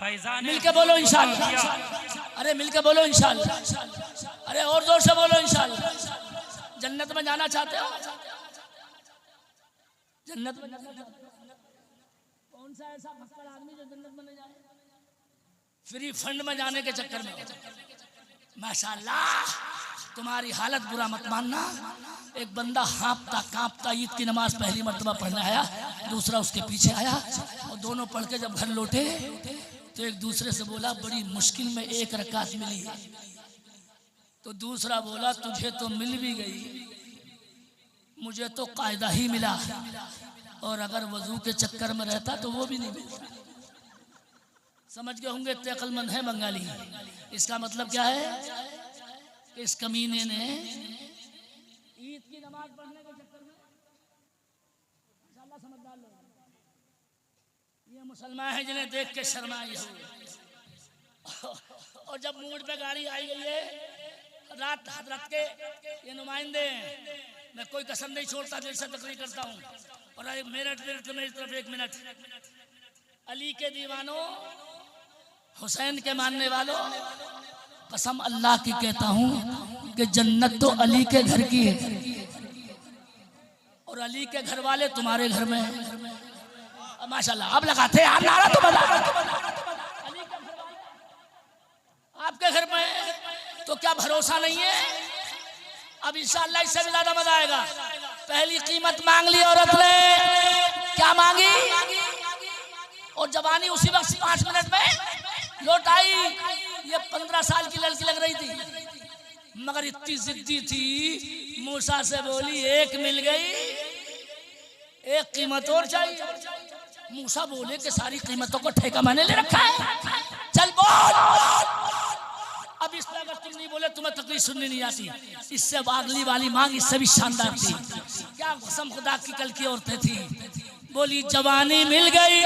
S2: फैजान।
S1: मिलके बोलो इंशाअल्लाह। अरे मिलके बोलो इंशाअल्लाह। अरे और जोर से बोलो इंशाअल्लाह। जन्नत में जाना चाहते हो? जन्नत में कौन सा ऐसा फक्कर आदमी जो जन्नत में नहीं जाए? फ्री फंड में जाने के चक्कर में। माशाअल्लाह तुम्हारी हालत बुरा मत मानना। एक बंदा हाँपता कांपता ईद की नमाज पहली मर्तबा पढ़ने आया, दूसरा उसके पीछे आया और दोनों पढ़ के जब घर लौटे तो एक दूसरे से बोला, बड़ी मुश्किल में एक रकात मिली है। तो दूसरा बोला, तुझे तो मिल भी गई, मुझे तो कायदा ही मिला, और अगर वजू के चक्कर में रहता तो वो भी नहीं मिलता। समझ गए होंगे, इतने अक्लमंद है बंगाली। इसका मतलब क्या है कि इस कमीने ने ईद की नमाज पढ़ने के चक्कर में, इंशाअल्लाह समझदार लोग, ये मुसलमान हैं जिन्हें देख के शर्माई हो। और जब मूड पे गाड़ी आई गई है, रात हजरत के ये नुमाइंदे हैं, मैं कोई कसम नहीं छोड़ता, दिल से तकरीर करता हूँ। और मेरी तरफ 1 मिनट। अली के दीवानों, हुसैन के मानने वालों, कसम अल्लाह की कहता हूँ कि जन्नत तो अली के घर की है और अली के घर वाले तुम्हारे घर में है। माशाल्लाह आप लगाते हैं यार नारा, तो बता आपके घर में है, तो क्या भरोसा नहीं है? अब इंशाअल्लाह इससे भी ज्यादा मजा आएगा। पहली कीमत मांग ली औरत ने, क्या मांगी? और जवानी उसी वक्त 5 मिनट में लौट आई। ये 15 साल की लड़की लग रही थी, मगर इतनी जिद्दी थी, मूसा से बोली, एक मिल गई, एक कीमत और चाहिए। मूसा बोले कि सारी कीमतों को ठेका मैंने ले रखा है, चल बोल। अब इसमें अगर तुम नहीं बोले तुम्हें तकलीफ सुननी नहीं आती। इससे अगली वाली मांग इससे भी शानदार थी। क्या कसम खुदा की कल की औरतें थी। बोली, जवानी मिल गई,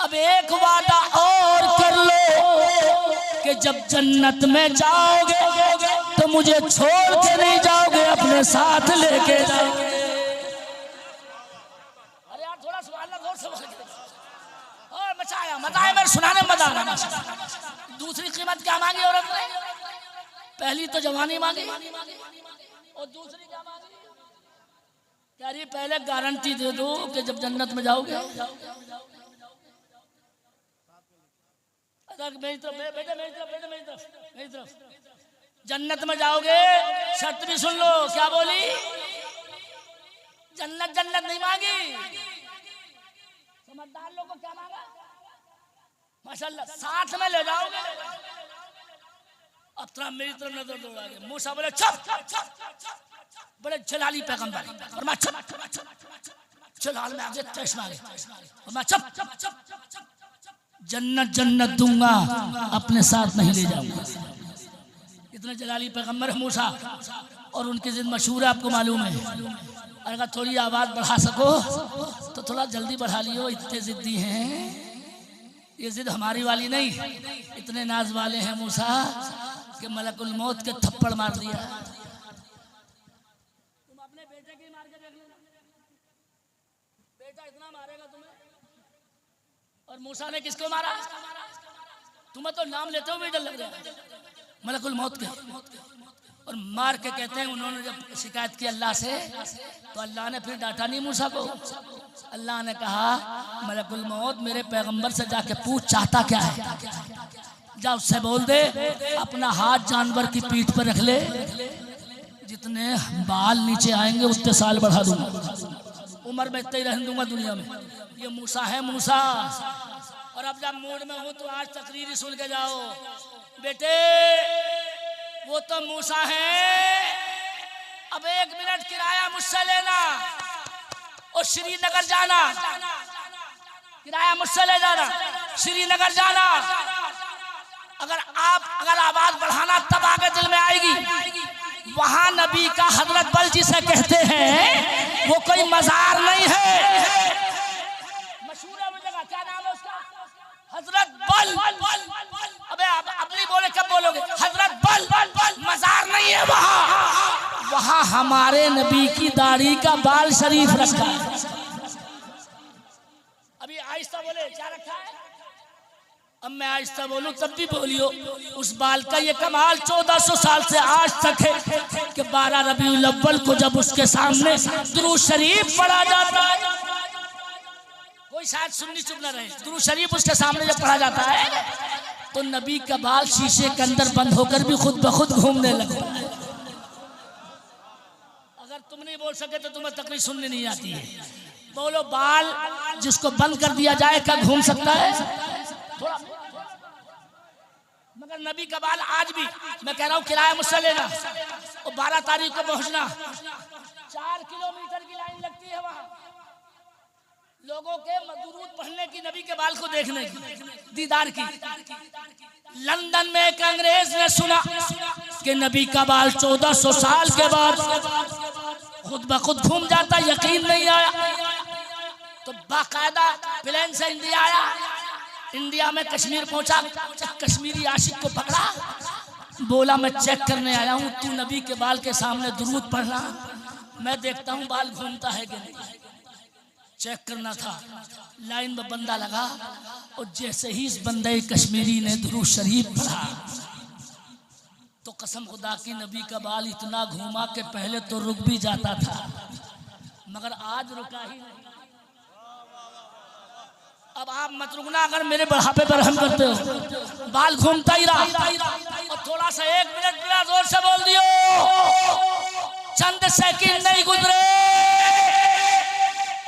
S1: अब एक वादा और कर लो कि जब जन्नत में जाओगे तो मुझे छोड़ के नहीं जाओगे, अपने साथ लेके जाओगे। अरे यार थोड़ा सुभान अल्लाह जोर से बोल और मचाया मचाया, मेरे सुनाने में मजा आ रहा। दूसरी कीमत क्या मांगी औरत ने? पहली तो जवानी मांगी और दूसरी क्या मांगी? कह रही पहले गारंटी दे दो कि जब जन्नत में जाओगे। मेरी तरफ बेटे, मेरी तरफ बेटे, मेरी तरफ, मेरी तरफ। जन्नत में जाओगे, शर्त भी सुन लो। क्या बोली? जन्नत जन्नत नहीं मांगी। समझदार लोगों को क्या मांगा? माशाल्लाह, साथ में ले जाओगे। अब तरह मेरी तरफ नजर दौड़ागे। मूसा बोले चुप, बड़े जलाली पैगंबर, और मैं चुप, जलाल में आगे चश्मा आगे, और मैं चुप, जन्नत जन्नत दूंगा, अपने साथ नहीं ले जाऊंगा। इतने जलाली पैगंबर मूसा, और उनकी जिद मशहूर है, आपको मालूम है। अगर थोड़ी आवाज बढ़ा सको तो थोड़ा जल्दी बढ़ा लियो, इतने जिद्दी हैं। ये जिद हमारी वाली नहीं, इतने नाज वाले हैं मूसा कि मलकुल मौत के थप्पड़ मार दिया। तुम अपने बेटे की मार के देख लेना, बेटा इतना मारेगा तुम्हें। और मूसा ने किसको मारा? तुम्हें तो नाम लेते हुए डर लग रहा है, मलकुल मौत के। और मार के कहते हैं, उन्होंने जब शिकायत की अल्लाह से, तो अल्लाह ने फिर डांटा नहीं मूसा को। अल्लाह ने कहा, मलकुल मौत मेरे पैगंबर से जाके पूछ चाहता क्या है, जा उससे बोल दे अपना हाथ जानवर की पीठ पर रख ले, जितने बाल नीचे आएंगे उतने साल बढ़ा दूंगा, उम्र में इतना ही रहने दूंगा दुनिया में। ये मूसा है, मूसा। और अब जब मूड में हूं तो आज तकरीर सुन के जाओ बेटे, वो तो मूसा है। अब 1 मिनट किराया मुझसे लेना और श्रीनगर जाना, किराया मुझसे ले जाना, श्रीनगर जाना। अगर आवाज बढ़ाना तब आगे दिल में आएगी। वहां नबी का हजरत बल जिसे कहते हैं, वो कोई मजार नहीं है, मशहूर है वो जगह। क्या नाम है उसका? हजरत बल। अबे अब नहीं बोले, कब बोलोगे? हजरत बल, मजार नहीं है वहां। वहां हमारे नबी की दाढ़ी का बाल शरीफ रखा है। अभी आहिस्ता बोले, क्या रखा है? अब मैं आहिस्ता बोलूं तब भी बोलियो। उस बाल का ये कमाल 1400 साल से आज तक है कि 12 रबीउल अव्वल को जब उसके सामने दुरूद शरीफ पढ़ा जाता है, कोई शायद सुन्नी चुप न रहे, दुरूद शरीफ उसके सामने जब पढ़ा जाता है तो नबी का बाल शीशे के अंदर बंद होकर भी खुद ब खुद घूमने लगता है। अगर तुम नहीं बोल सके तो तुम्हें तकरीर सुनने नहीं आती है। बोलो, बाल जिसको बंद कर दिया जाए क्या घूम सकता है? मगर नबी का बाल आज भी, मैं कह रहा हूँ किराया मुझसे लेना और 12 तारीख को पहुंचना। 4 किलोमीटर की लाइन लगती है वहां लोगों के दुरूद पढ़ने की, नबी के बाल को देखने की, दीदार की। लंदन में एक अंग्रेज ने सुना कि नबी का बाल 1400 साल के बाद खुद ब खुद घूम जाता, यकीन नहीं आया तो बाकायदा प्लेन से इंडिया आया। इंडिया में कश्मीर पहुंचा, कश्मीरी आशिक को पकड़ा, बोला मैं चेक करने आया हूं, तू नबी के बाल के सामने दुरूद पढ़ना, मैं देखता हूं बाल घूमता है कि नहीं। चेक करना था, लाइन में बंदा लगा और जैसे ही इस बंदे कश्मीरी ने दुरूद शरीफ पढ़ा तो कसम खुदा की नबी का बाल इतना घूमा कि पहले तो रुक भी जाता था मगर आज रुका ही नहीं। अब आप मत रुकना, अगर मेरे बढ़ापे पर रहम करते हो। बाल घूमता ही रहा और थोड़ा सा 1 मिनट बिना जोर से बोल दियो, चंद सेकंड नहीं गुजरे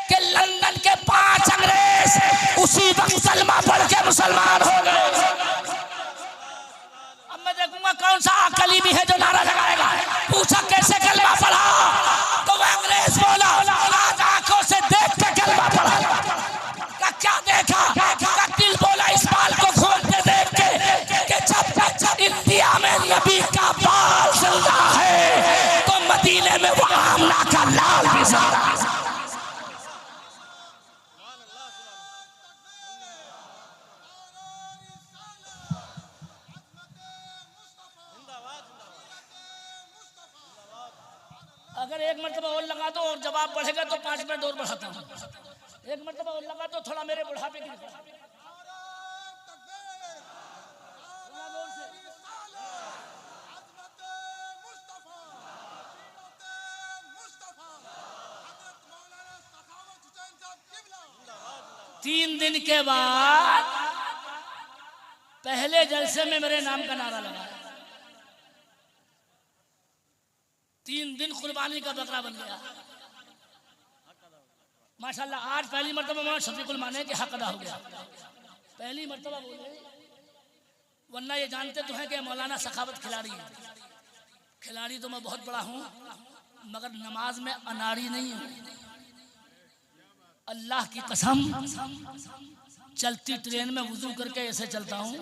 S1: कि लंदन के 5 अंग्रेज उसी वक्त कलमा पढ़ के मुसलमान हो गए। अब मैं देखूंगा कौन सा अकली भी है जो नारा लगाएगा। पूछा कैसे कलमा पढ़ा तो वो अंग्रेज बोला आज आंखों से देख के कलमा पढ़ा। क्या देखा? का दिल बोला इस बाल को घूमते देख के कि जब इंडिया में नबी का बाल जिंदा है तो मदीने में वो आमना का लाल भी जिंदा है। अगर 1 मरतबा और लगा दो और जवाब बढ़ेगा तो 5 मिनट और बढ़ाता हूँ। 1 मरतबा और लगा तो थोड़ा मेरे बुढ़ापे की तीन दिन के बाद पहले जलसे में मेरे नाम का नारा लगा, 3 दिन कुर्बानी का बकरा बन गया माशाल्लाह। आज पहली मर्तबा मौलाना शफीकुल माने कि हक अदा हो गया, पहली मर्तबा बोले। वरना ये जानते तो हैं कि मौलाना सखावत खिलाड़ी है। खिलाड़ी तो मैं बहुत बड़ा हूँ, मगर नमाज में अनाड़ी नहीं हूँ। अल्लाह की कसम, चलती ट्रेन में वुजू करके ऐसे चलता हूँ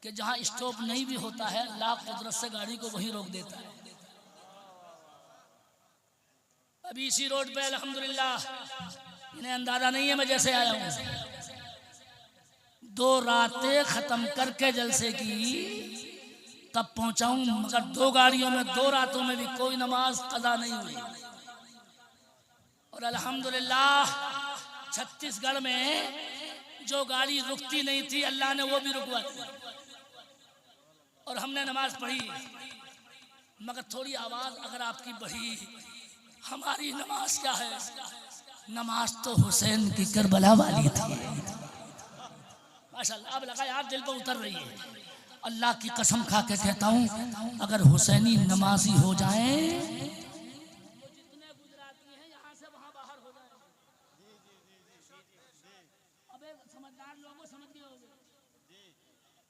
S1: कि जहाँ स्टॉप नहीं भी होता है, अल्लाह कुदरत से गाड़ी को वहीं रोक देता है। अभी इसी रोड पे अल्हम्दुलिल्लाह, इन्हें अंदाजा नहीं है मैं जैसे आया हूँ, 2 रातें खत्म करके जलसे की तब पहुंचा हूं, मगर 2 गाड़ियों में 2 रातों में भी कोई नमाज कदा नहीं हुई। और अल्हम्दुलिल्लाह छत्तीसगढ़ में जो गाड़ी रुकती नहीं थी, अल्लाह ने वो भी रुकवा दी और हमने नमाज पढ़ी। मगर थोड़ी आवाज अगर आपकी बढ़ी, हमारी नमाज क्या है, नमाज तो हुसैन की करबला वाली थी माशाल्लाह। अब लगा यार दिल पर उतर रही है। अल्लाह की कसम खा के कहता हूँ, अगर हुसैनी नमाजी हो जाए, जितने गुजराती हैं यहाँ से वहाँ बाहर हो जाए। अबे समझदार लोगों समझ गए होंगे।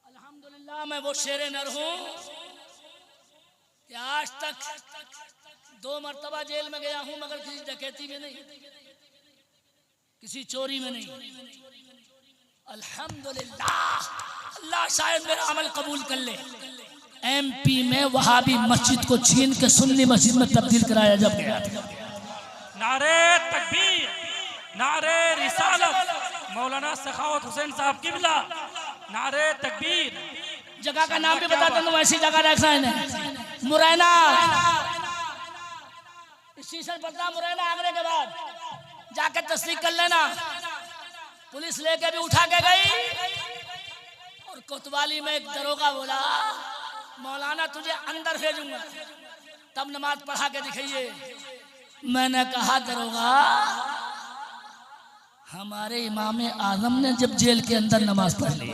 S1: अल्हम्दुलिल्लाह मैं वो शेरे नर हूँ कि आज तक 2 मर्तबा जेल में गया हूँ, मगर किसी डकैती में नहीं, किसी चोरी में नहीं। अल्हम्दुलिल्लाह, अल्लाह शायद मेरा अमल कबूल कर ले। MP में वहाबी मस्जिद को छीन के सुन्नी मस्जिद में तब्दील कराया जब गया।
S2: नारे तकबीर, नारे रिसालत, मौलाना सखावत हुसैन साहब किबला, नारे तकबीर।
S1: जगह का नाम भी बताता हूँ, ऐसी जगह रखना है मुरैना, स्टेशन पटना मुरैना आगरे के बाद जाके तस्दीक कर लेना। पुलिस लेके भी उठा के गई और कोतवाली में एक दरोगा बोला, मौलाना तुझे अंदर भेजूंगा, तब नमाज पढ़ा के दिखाइए। मैंने कहा दरोगा, हमारे इमाम आजम ने जब जेल के अंदर नमाज पढ़ ली,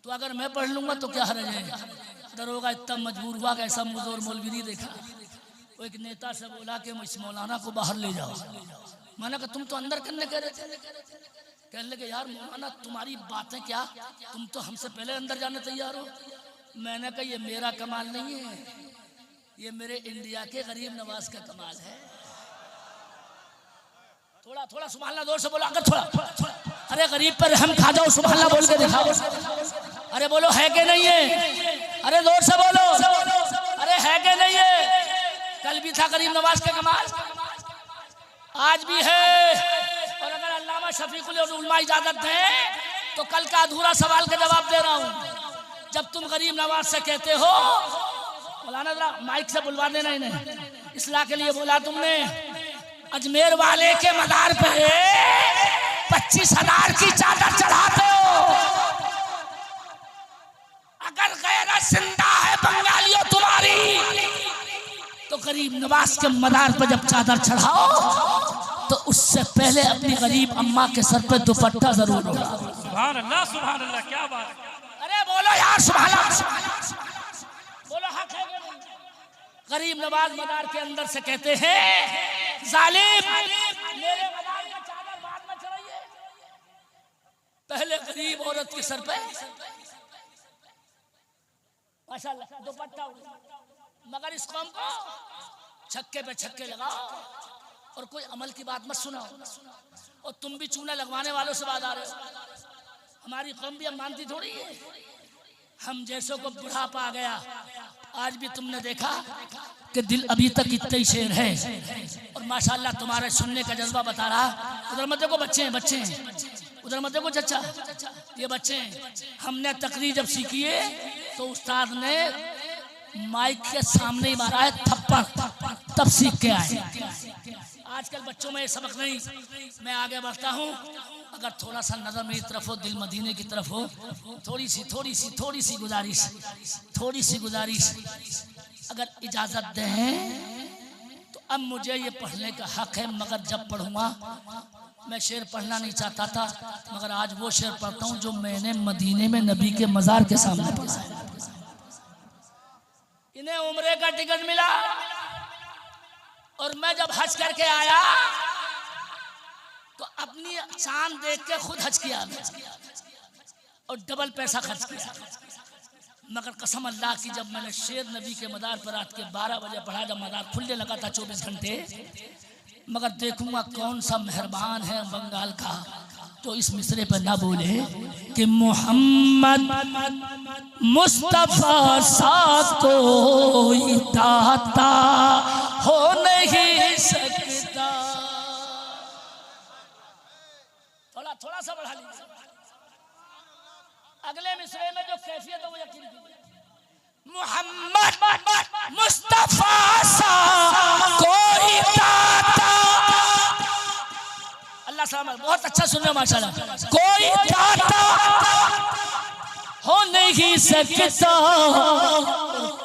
S1: तो अगर मैं पढ़ लूंगा तो क्या हर्ज है। दरोगा इतना मजबूर हुआ कि ऐसा मुजोर मौलवी नहीं देखा। वो एक नेता से बोला कि इस मौलाना को बाहर ले जाओ। मैंने कहा तुम तो अंदर करने कह रहे थे। कहने लगे यार मौलाना तुम्हारी बातें क्या, तुम तो हमसे पहले अंदर जाने तैयार हो। मैंने कहा ये मेरा कमाल नहीं है, ये मेरे इंडिया के गरीब नवाज का कमाल है। थोड़ा थोड़ा सुभान अल्लाह जोर से बोलो, अगर थोड़ा अरे गरीब पर रहम खा जाओ, सुभान अल्लाह बोल के दिखाओ। अरे बोलो है कि नहीं है, अरे जोर से बोलो, अरे है कि नहीं है। कल भी था गरीब नवाज का कमाल, आज भी है। और अगर अल्लामा शफीकुल उलमा इजाजत दें तो कल का अधूरा सवाल का जवाब दे रहा हूँ। जब तुम गरीब नवाज से कहते हो, मौलाना माइक से बुलवा देना इन्हें, इसलाह के लिए बोला तुमने, अजमेर वाले के मदार पे 25,000 की चादर चढ़ाते हो। अगर गैरत जिंदा है बंगालियों तुम्हारी, तो गरीब नवाज के मदार पर जब चादर चढ़ाओ तो उससे पहले अपनी गरीब अम्मा के सर पे दुपट्टा जरूर होगा।
S2: सुभान अल्लाह, क्या बात है।
S1: अरे बोलो यार सुभान अल्लाह, बोलो हक है। गरीब नवाज मदार के अंदर से कहते हैं, जालिम मेरे मदार का चादर बाद में चढ़ाइए, पहले गरीब औरत के सर पे माशाल्लाह दुपट्टा। मगर इस कौम को छक्के पे छक्के लगाओ और कोई अमल की बात मत सुनाओ। और तुम भी चूना लगवाने वालों से बात आ रहे हो। हमारी कौम भी हम मानती थोड़ी है। हम जैसों को बुढ़ापा आ गया, आज भी तुमने देखा कि दिल अभी तक इतना ही शेर है। और माशाल्लाह तुम्हारे सुनने का जज्बा बता रहा। उधर मत देखो बच्चे हैं, बच्चे हैं, उधर मत देखो चचा, ये बच्चे हैं। हमने तकरीर जब सीखी है तो उस्ताद ने माइक के सामने ही मारा है थप्पड़, तब सीख के आए। आजकल बच्चों में ये सबक नहीं। मैं आगे बढ़ता हूँ, अगर थोड़ा सा नजर मेरी तरफ हो, दिल मदीने की तरफ हो, थोड़ी सी गुजारिश अगर इजाजत दें तो अब मुझे ये पढ़ने का हक है, मगर जब पढ़ूंगा मैं शेर पढ़ना नहीं चाहता था, मगर आज वो शेर पढ़ता हूँ जो मैंने मदीने में नबी के मज़ार के सामने पढ़ा। इन्हें उम्रे का टिकट मिला और मैं जब हज करके आया तो अपनी चांद देख के खुद हज किया और डबल पैसा खर्च किया। मगर कसम अल्लाह की, जब मैंने शेर नबी के मदार पर रात के 12 बजे पढ़ा, जब मदार खुलने लगा था 24 घंटे, मगर देखूंगा कौन सा मेहरबान है बंगाल का तो इस मिसरे पर ना बोले कि मोहम्मद मुस्तफा सा कोई दाता हो नहीं सकता। थोड़ा सा बढ़ा लीजिए, अगले मिसरे में जो कैफियत है वो यकीन कीजिए। मोहम्मद मुस्तफा सा कोई दाता, अल्लाह सलामत, बहुत अच्छा सुन रहे हो माशाल्लाह। कोई दाता हो नहीं सकता,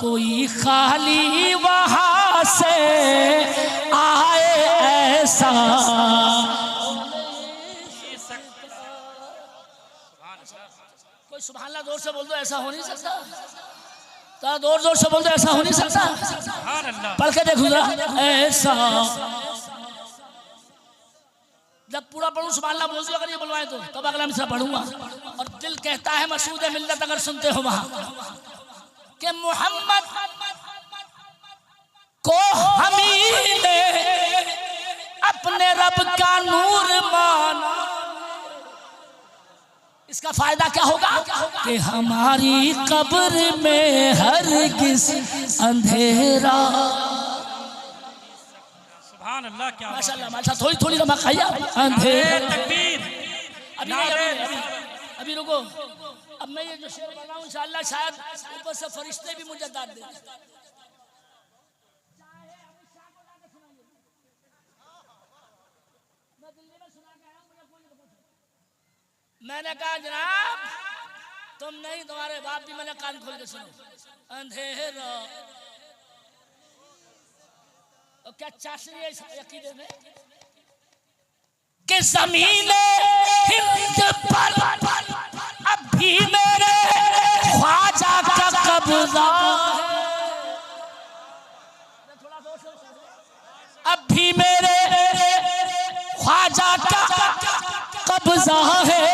S1: कोई खाली वहां से आए ऐसा। कोई सुभान अल्लाह जोर से बोल दो, ऐसा हो नहीं सकता। तो जोर से बोल दो, ऐसा हो नहीं सकता। पढ़ के देखो जरा, ऐसा जब पूरा पढ़ूं सुभान अल्लाह बोल दो, अगर ये बुलवाए तो तब अगला मिसरा पढ़ूंगा। और दिल कहता है मसूद मिल्लत अगर सुनते हो वहां कि मोहम्मद को हमीने अपने रब का नूर माना। इसका फायदा क्या होगा कि हमारी कब्र में हर किसी अंधेरा।
S2: सुभान अल्लाह, क्या
S1: माशाल्लाह माशाल्लाह, थोड़ी थोड़ी नमक खाइए। अंधेरा
S2: तकबीर,
S1: अभी रुको, अब मैं ये जो शेर बना रहा हूँ इंशाअल्लाह शायद ऊपर से फरिश्ते भी मुझे दाद दें। मैंने कहा जनाब तुम नहीं, तुम्हारे बाप भी, मैंने कान खोल के सुनो। अंधेरा और क्या चाशनी है इस अकीदे में कि ज़मीन हिंद पर अब भी मेरे ख्वाजा का कब्जा है। अब भी मेरे ख्वाजा का कब्जा है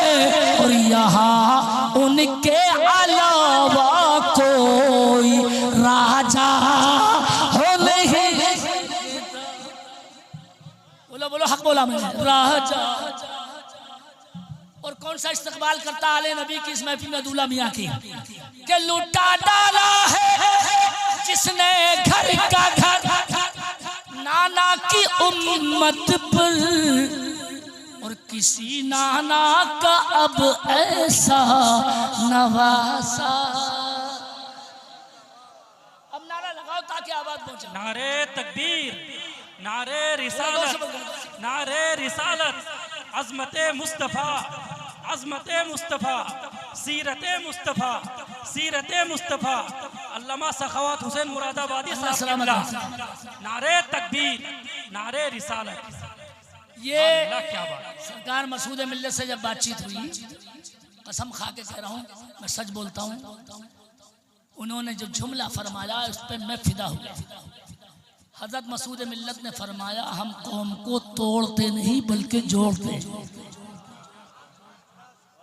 S1: और यहाँ उनके अलावा कोई राजा हो नहीं। बोलो बोलो, हक बोला मैंने, राजा। और कौन सा इस्तकबाल करता आले नबी की इस महफिल में दूल्हा मियाँ की कि लूटा डाला है जिसने घर का घर नाना की उम्मत पर, और किसी नाना का अब ऐसा नवासा। अब नारा लगाओ ताकि आवाज पहुंचे।
S2: नारे तकबीर, नारे रिसालत, नारे रिसालत, अज़मते मुस्तफ़ा, अज़मते मुस्तफ़ा, सीरते मुस्तफ़ा, सीरते मुस्तफ़ा। अल्लामा सखावत हुसैन मुरादाबादी साहब, नारे तकबीर, नारे रिसालत।
S1: ये
S2: क्या बात।
S1: सरकार मसूद मिल्लत से जब बातचीत हुई, कसम खा के कह रहा हूँ, मैं सच बोलता हूँ, उन्होंने जो जुमला फरमाया उस पर मैं फिदा हो गया। हजरत मसूद मिल्लत ने फरमाया हम कौम को तोड़ते नहीं बल्कि जोड़ते।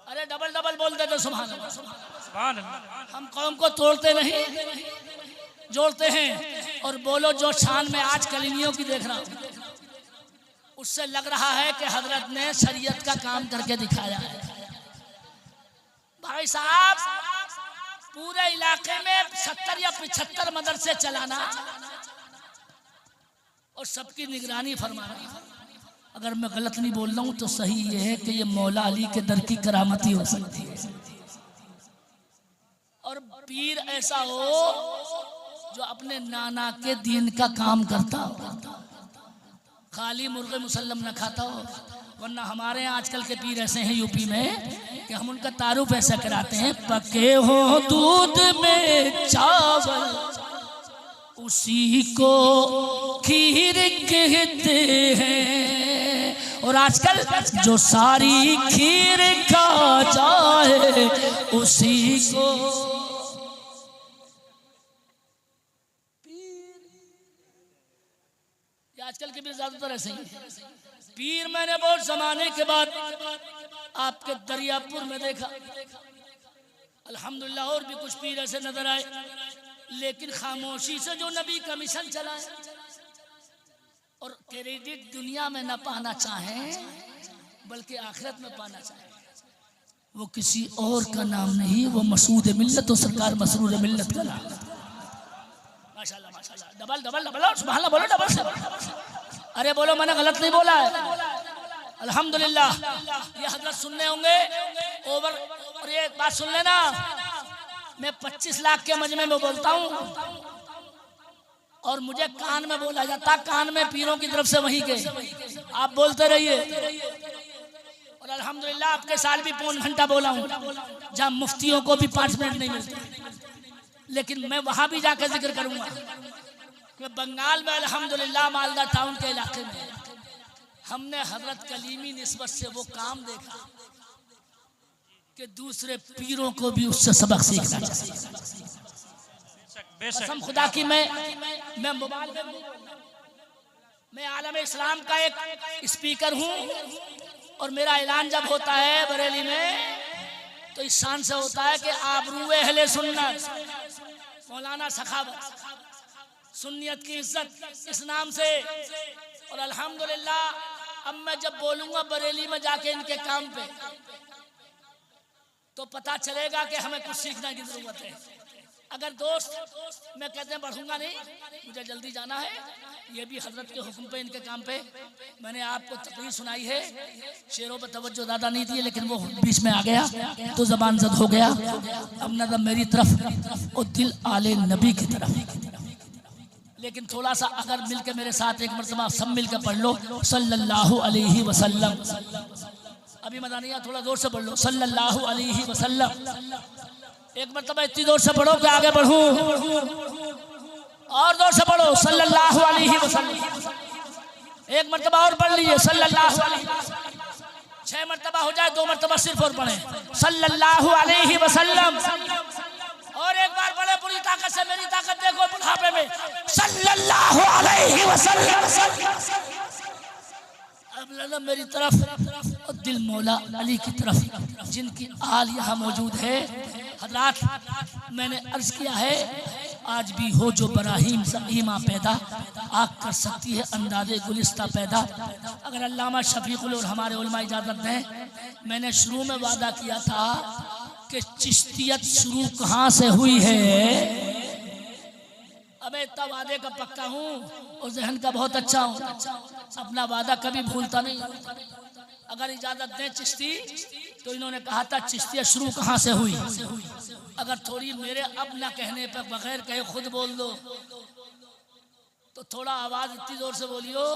S1: अरे डबल डबल बोलते तो सुभान अल्लाह,
S2: सुभान अल्लाह।
S1: हम कौम को तोड़ते नहीं जोड़ते हैं। और बोलो जो शान में आज कलीमियों की देख रहा हूँ, उससे लग रहा है कि हजरत ने शरीयत का काम करके दिखाया है। भाई साहब, पूरे इलाके में 70 या 75 मदरसे चलाना और सबकी निगरानी फरमाना, अगर मैं गलत नहीं बोल रहा हूं तो सही ये है कि ये मौला अली के दर की करामती हो सकती है। और पीर ऐसा हो जो अपने नाना के दीन का काम करता हो, खाली मुर्गे मुसल्लम न खाता हो। वरना हमारे यहाँ आजकल के पीर ऐसे हैं यूपी में कि हम उनका तारुफ ऐसा कराते हैं, पके हो दूध में चावल उसी को खीर कहते हैं, और और आजकल जो सारी खीर खा जाए उसी को आजकल के भी ज्यादातर ऐसे ही पीर। मैंने बहुत जमाने के बाद आपके दरियापुर में देखा, अल्हम्दुलिल्लाह और भी कुछ पीर ऐसे नजर आए, लेकिन खामोशी से जो नबी का मिशन चला है और क्रेडिट दुनिया में न पाना चाहें बल्कि आखिरत में पाना चाहें, वो किसी और का नाम नहीं, वो मसूद मिल्लत और सरकार मसरूर मिल्लत का नाम। माशाल्लाह माशाल्लाह, डबल डबल डबल सुभान अल्लाह बोलो, डबल से अरे बोलो, मैंने गलत नहीं बोला है। अल्हम्दुलिल्लाह। ये हजरत सुनने होंगे ओवर। और ये बात सुन लेना, मैं 25 लाख के मजमे में बोलता हूँ और मुझे कान में बोला जाता, कान में पीरों की तरफ से वहीं के आप बोलते रहिए। और अल्हम्दुलिल्लाह आपके साल भी पौन घंटा बोला हूँ, जहाँ मुफ्तियों को भी 5 मिनट नहीं मिलते, लेकिन मैं वहां भी जाकर जिक्र करूंगा कि बंगाल में अल्हम्दुलिल्लाह मालदा टाउन के इलाके में हमने हजरत कलीमी निस्बत से वो काम देखा कि दूसरे पीरों को भी उससे सबक सीखना चाहिए। कसम खुदा की मैं मोबाइल में, मैं आलम इस्लाम का एक स्पीकर हूँ और मेरा ऐलान जब होता है बरेली में तो इस शान से होता है कि आबरूए अहले सुन्नत, मौलाना सखावत, सुन्नियत की इज्जत इस नाम से। और अल्हम्दुलिल्लाह अब मैं जब बोलूंगा बरेली में जाके इनके काम पे तो पता चलेगा कि हमें कुछ सीखने की जरूरत है। अगर दोस्त मैं कहते हैं बढ़ूंगा नहीं, मुझे जल्दी जाना है, ये भी हजरत के हुक्म पे इनके काम पे। मैंने आपको तकरीर सुनाई है, शेरों पे तवज्जो ज़्यादा नहीं थी, लेकिन वो बीच में आ गया तो जबान जद हो गया। अब नजर मेरी तरफ और दिल आले नबी की तरफ। लेकिन थोड़ा सा अगर मिलके मेरे साथ एक मरतबा सब मिलकर पढ़ लो सल्लल्लाहु अलैहि वसल्लम। अभी मजा नहीं आया, थोड़ा जोर से पढ़ लो सल्लल्लाहु अलैहि वसल्लम। एक मरतबा इतनी जोर से पढ़ो कि आगे बढ़ूं, और जोर से पढ़ो सल्लल्लाहु अलैहि वसल्लम। एक मरतबा और पढ़ लीजिए सल्लल्लाहु अलैहि वसल्लम। 6 मरतबा हो जाए, 2 मरतबा सिर्फ और पढ़े सल्लल्लाहु अलैहि वसल्लम। और एक बार पढ़े पूरी ताकत से, मेरी ताकत देखो बुढ़ापे में, सल्लल्लाहु अलैहि वसल्लम। अब लगा मेरी तरफ और दिल मौला अली की तरफ, जिनकी आल यहाँ मौजूद है। हजरात मैंने अर्ज किया है, आज भी हो जो बराहीम सा ईमा पैदा, आग कर सकती है अंदाजे गुलिस्ता पैदा। अगर अल्लामा शफीकुल और हमारे उलमा इजाजत दें, मैंने शुरू में वादा किया था कि चिश्तियत शुरू कहाँ से हुई है। अब इतना वादे का पक्का हूँ और जहन का बहुत अच्छा हूँ, अपना वादा कभी भूलता नहीं। अगर इजाजत दें चिश्ती, तो इन्होंने कहा था चिश्तियत शुरू कहाँ से हुई। अगर थोड़ी मेरे अब ना कहने पर बगैर कहे खुद बोल दो तो थोड़ा आवाज इतनी जोर से बोलियो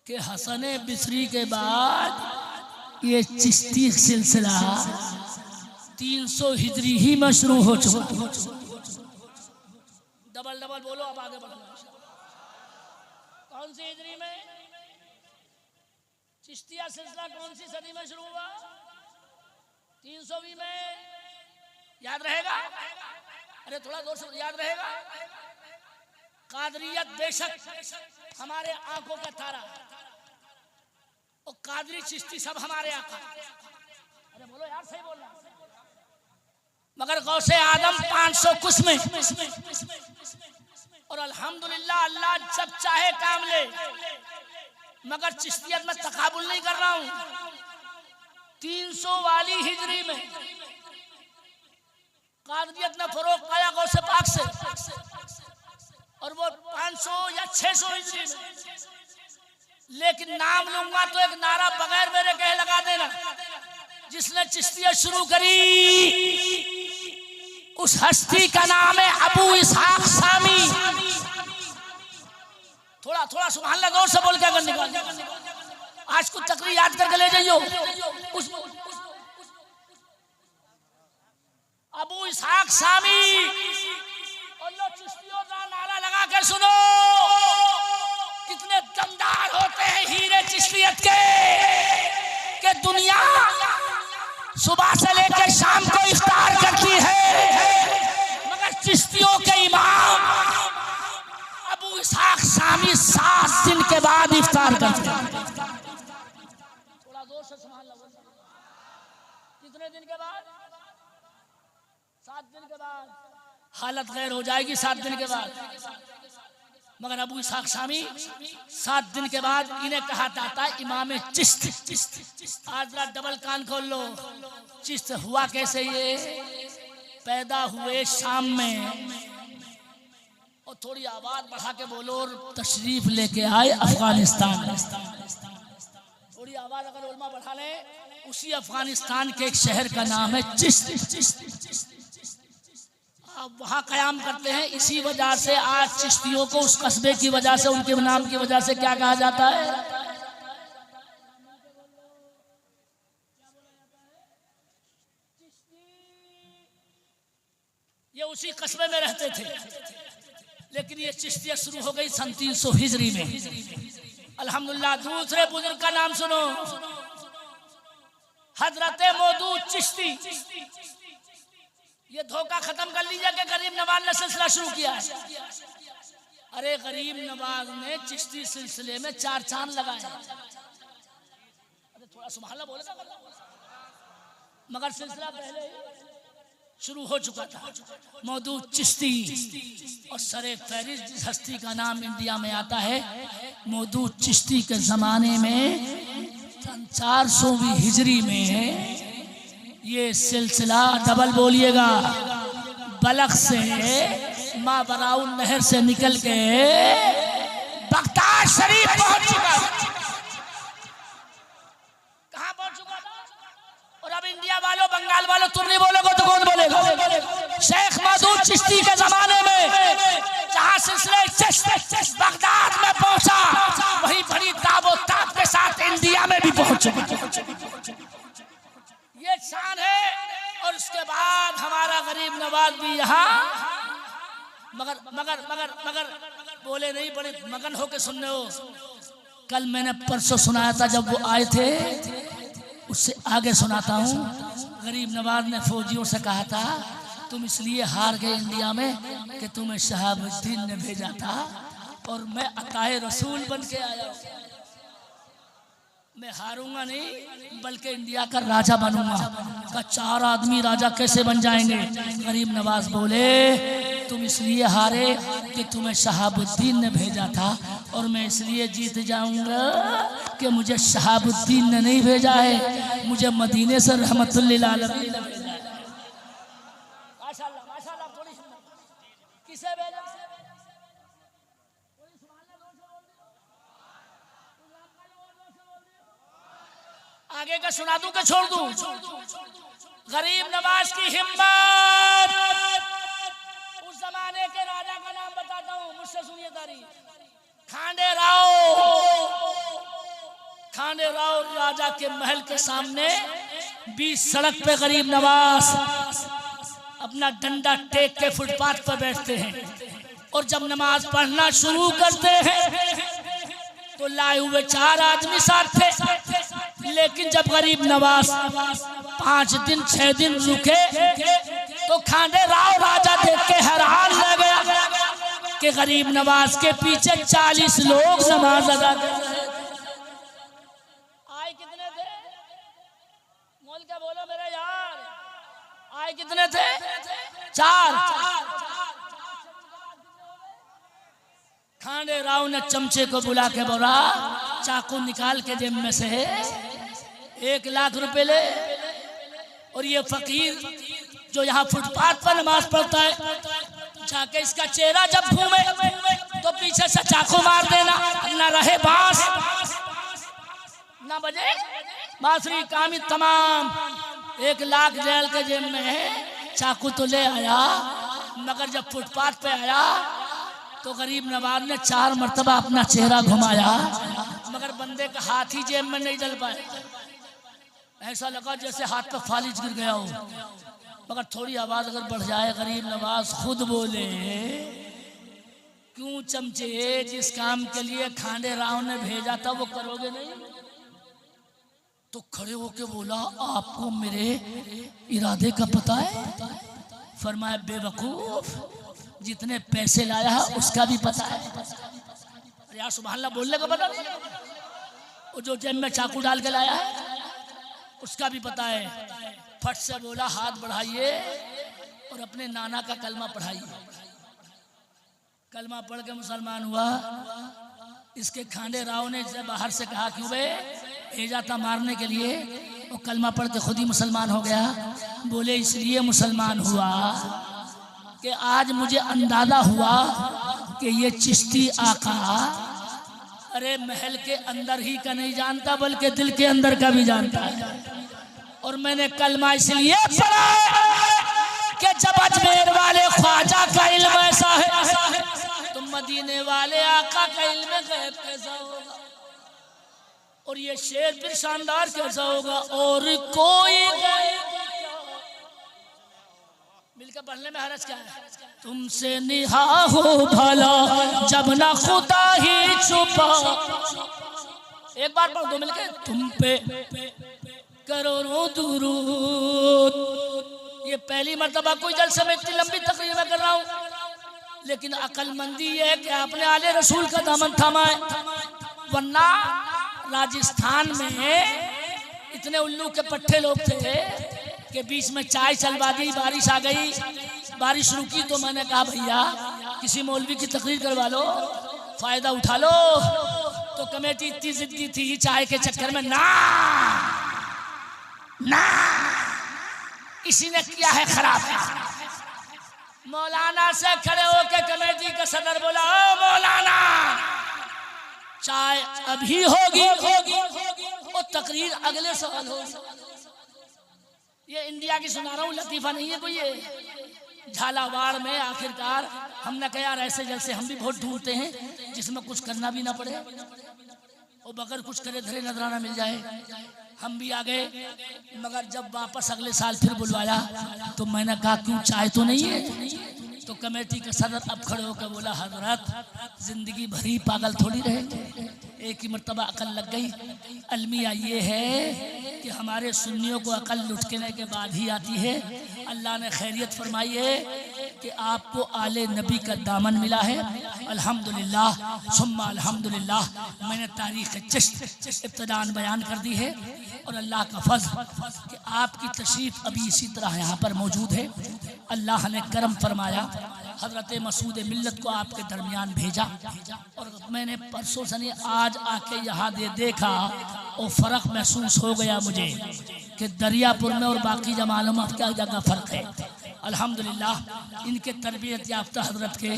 S1: कि हसने बिसरी के बाद ये चिश्ती सिलसिला 300 हिजरी ही में शुरू हो चुका। डबल डबल बोलो, अब आगे बढ़ो। कौन सी हिजरी में चिश्तिया सिलसिला कौन सी सदी में शुरू हुआ? 300वीं में। याद रहेगा? अरे थोड़ा जोर से याद रहेगा। कादरियत बेशक हमारे आंखों का तारा और कादरी चिश्ती सब हमारे आका। अरे बोलो यार, सही बोल रहा। मगर गौसे आदम 500 कुछ में। और अल्हम्दुलिल्लाह अल्लाह जब चाहे काम ले, मगर चिश्तियत में तकाबुल नहीं कर रहा हूं। 300 वाली हिजरी में कादरियत ने फरोग पाया गौसे पाक से, और वो 500 या 600 हिजरी में। लेकिन नाम लूंगा तो एक नारा बगैर मेरे कहे लगा देना, जिसने चिश्तियत शुरू करी उस हस्ती का नाम है अबू इसहाक सामी। थोड़ा थोड़ा सुभान अल्लाह जोर से बोल के अगर निकाल, आज कुछ तकरीर याद करके ले जाइयो। उस अबू इसहाक सामी और लो चिश्तियों का नारा लगा कर सुनो, कितने दमदार होते हैं सुबह से लेकर शाम को इफ्तार करती है, मगर चिश्तियों के इमाम अबू इसहाक शामी 7 दिन के बाद इफ्तार करते हैं। थोड़ा जोर से सुभान अल्लाह। कितने दिन के बाद? 7 दिन के बाद। हालत गैर हो जाएगी 7 दिन के बाद। मगर अबू इसहाक शामी 7 दिन के बाद इन्हें कहा जाता है इमाम चिश्त। आज जरा डबल कान खोल लो। चिश्त हुआ कैसे? ये पैदा हुए शाम में, और थोड़ी आवाज बढ़ा के बोलो, और तशरीफ लेके आए अफगानिस्तान। थोड़ी आवाज अगर उलमा बढ़ा ले, उसी अफगानिस्तान के एक शहर का नाम है चिश्त। अब वहाँ कयाम करते हैं। इसी वजह से आज चिश्तियों को उस कस्बे की वजह से, उनके नाम की वजह से क्या कहा जाता है? ये उसी कस्बे में रहते थे, लेकिन ये चिश्तिया शुरू हो गई सन 300 हिजरी में। अल्हम्दुलिल्लाह। दूसरे बुजुर्ग का नाम सुनो, हजरत मौदूद चिश्ती। ये धोखा खत्म कर लीजिए कि गरीब नवाज ने सिलसिला शुरू किया है। अरे गरीब नवाज ने चिश्ती सिलसिले में 4 चांद लगाए। अरे थोड़ा सुभान अल्लाह बोलेगा, मगर सिलसिला पहले शुरू हो चुका था। मौदूद चिश्ती और सरे फहरिस्त जिस हस्ती का नाम इंडिया में आता है, मौदूद चिश्ती के जमाने में 400वीं हिजरी में ये सिलसिला, डबल बोलिएगा, बलख से माबराउन नहर से निकल के बगदाद शरीफ पहुंच चुका। कहां पहुंच चुका था? और अब इंडिया वालों, बंगाल वालों, तुम नहीं बोलोगे तो कौन बोलेगा? शेख मौदूद चिश्ती के जमाने में जहां सिलसिले चिश्त बगदाद में पहुंचा, वहीं बड़ी दावो ताब के साथ इंडिया में भी पहुंच चुका। ये शान है। और उसके बाद हमारा गरीब नवाज भी यहाँ, मगर मगर मगर मगर बोले नहीं, बड़े मगन होके सुनने हो। कल मैंने परसों सुनाया था जब वो आए थे, उससे आगे सुनाता हूँ। गरीब नवाज ने फौजियों से कहा था, तुम इसलिए हार गए इंडिया में कि तुम्हें शहाबुद्दीन ने भेजा था, और मैं अताए रसूल बन के आया हूँ। मैं हारूंगा नहीं, बल्कि इंडिया का राजा बनूंगा। का 4 आदमी राजा कैसे बन जाएंगे? गरीब नवाज बोले, तुम इसलिए हारे कि तुम्हें शहाबुद्दीन ने भेजा था, और मैं इसलिए जीत जाऊंगा कि मुझे शहाबुद्दीन ने नहीं भेजा है, मुझे मदीने से रहमतुल्लिल आलमीन ने भेजा है। माशाअल्लाह माशाअल्लाह। थोड़ी किसे भेजा? आगे का सुना दूं कि छोड़ दूं? गरीब नवाज की हिम्मत। उस जमाने के राजा का नाम बताता हूं, मुझसे सुनिए तारीफ। खांडे राव राजा के महल के सामने 20 सड़क पे गरीब नवाज अपना डंडा टेक के फुटपाथ पर बैठते हैं, और जब नमाज पढ़ना शुरू करते हैं तो लाए हुए 4 आदमी साथ थे। लेकिन जब गरीब नवाज 5 दिन 6 दिन रुके तो खांडे राव राजा देख के हैरान रह गया कि गरीब नवाज के पीछे 40 लोग नमाज अदा कर रहे हैं। आए कितने थे? मोल क्या बोलो मेरे यार, आए कितने थे? 4। खांडे राव ने चमचे को बुला के बोला, चाकू निकाल के जेब में से 1 लाख रुपए ले, और ये फकीर जो यहाँ फुटपाथ पर नमाज पढ़ता है, जाके इसका चेहरा जब घूमे तो पीछे से चाकू मार देना, ना रहे बांस ना बजे बांसुरी, काम तमाम। 1 लाख जेल के जेब में है, चाकू तो ले आया, मगर जब फुटपाथ पे आया तो गरीब नवाज ने 4 मरतबा अपना चेहरा घुमाया, मगर बंदे का हाथ ही जेब में नहीं डल पाए। ऐसा लगा जैसे हाथ पे फालिज गिर गया हो। मगर थोड़ी आवाज अगर बढ़ जाए, गरीब नवाज खुद बोले, क्यों चमचे, जिस काम के लिए खांडे राव ने भेजा था वो करोगे नहीं? तो खड़े होके बोला, आपको मेरे इरादे का पता है? फरमाया, बेवकूफ, जितने पैसे लाया है उसका भी पता है। अरे यार सुभान अल्लाह, बोलने का पता नहीं? वो जो जेब में चाकू डाल के लाया है उसका भी पता है। फट से बोला, हाथ बढ़ाइए और अपने नाना का कलमा पढ़ाइए। कलमा पढ़ के मुसलमान हुआ। इसके खांडे राव ने जब बाहर से कहा, क्यों बे भेजा था मारने के लिए? वो कलमा पढ़ के खुद ही मुसलमान हो गया। बोले, इसलिए मुसलमान हुआ कि आज मुझे अंदाजा हुआ कि ये चिश्ती आका अरे महल के अंदर ही का नहीं जानता बल्कि दिल के अंदर का भी जानता है। और मैंने कलमा इसलिए पढ़ा कि जब अजमेर वाले ख्वाजा का इल्म ऐसा है तो मदीने वाले आका का इल्म गैब कैसा होगा, और ये शेर फिर शानदार कैसा होगा। और कोई मिलकर पढ़ने में हरज क्या है? तुमसे निहा हो भला जब ना खुदा ही छुपा। एक बार पढ़ दो मिलके, तुम पे करोड़ों दुरूद। ये पहली मर्तबा कोई जलसे में इतनी लंबी तकरीर में कर रहा हूँ, लेकिन अकलमंदी ये है कि आपने आले रसूल का दामन थामा है। वरना राजस्थान में इतने उल्लू के पट्टे लोग थे कि बीच में चाय चलवा दी, बारिश आ गई, बारिश रुकी तो मैंने कहा भैया किसी मौलवी की तकरीर करवा लो, फायदा उठा लो। तो कमेटी इतनी जिद्दी थी चाय के चक्कर में, ना ना इसी ने किया है खराब। मौलाना से खड़े होकर कमेटी का सदर बोला, ओ मौलाना चाय अभी होगी और तकरीर अगले साल होगी। ये इंडिया की सुना रहा हूँ, लतीफा नहीं है कोई। ये झालावाड़ में आखिरकार हमने कहा यार ऐसे जैसे हम भी वोट ढूंढते हैं जिसमें कुछ करना भी ना पड़े और बगैर कुछ करे धरे नजराना मिल जाए। हम भी आ गए, मगर जब वापस अगले साल फिर बुलवाया तो मैंने कहा क्यों चाय तो नहीं है? तो कमेटी का सदर अब खड़े होकर बोला, हजरत जिंदगी भरी पागल थोड़ी रहेंगे, एक ही मर्तबा अकल लग गई। अलमिया ये है कि हमारे सुन्नियों को अकल लुटकने के बाद ही आती है। अल्लाह ने खैरियत फरमाई है कि आपको आले नबी का दामन मिला है। अल्हम्दुलिल्लाह सुम्मा अल्हम्दुलिल्लाह। मैंने तारीख़ चिश्त इब्तिदान बयान कर दी है और अल्लाह का फज़्ल कि आपकी तशरीफ़ अभी इसी तरह यहाँ पर मौजूद है। अल्लाह ने करम फरमाया, हज़रत मसूद मिल्लत को आपके दरमियान भेजा और मैंने परसों सनी आज आके यहाँ देखा और फ़र्क महसूस हो गया मुझे कि दरियापुर में और बाकी जमानों में क्या जगह फ़र्क है। अल्हम्दुलिल्लाह इनके तरबियत याफ्ता हज़रत के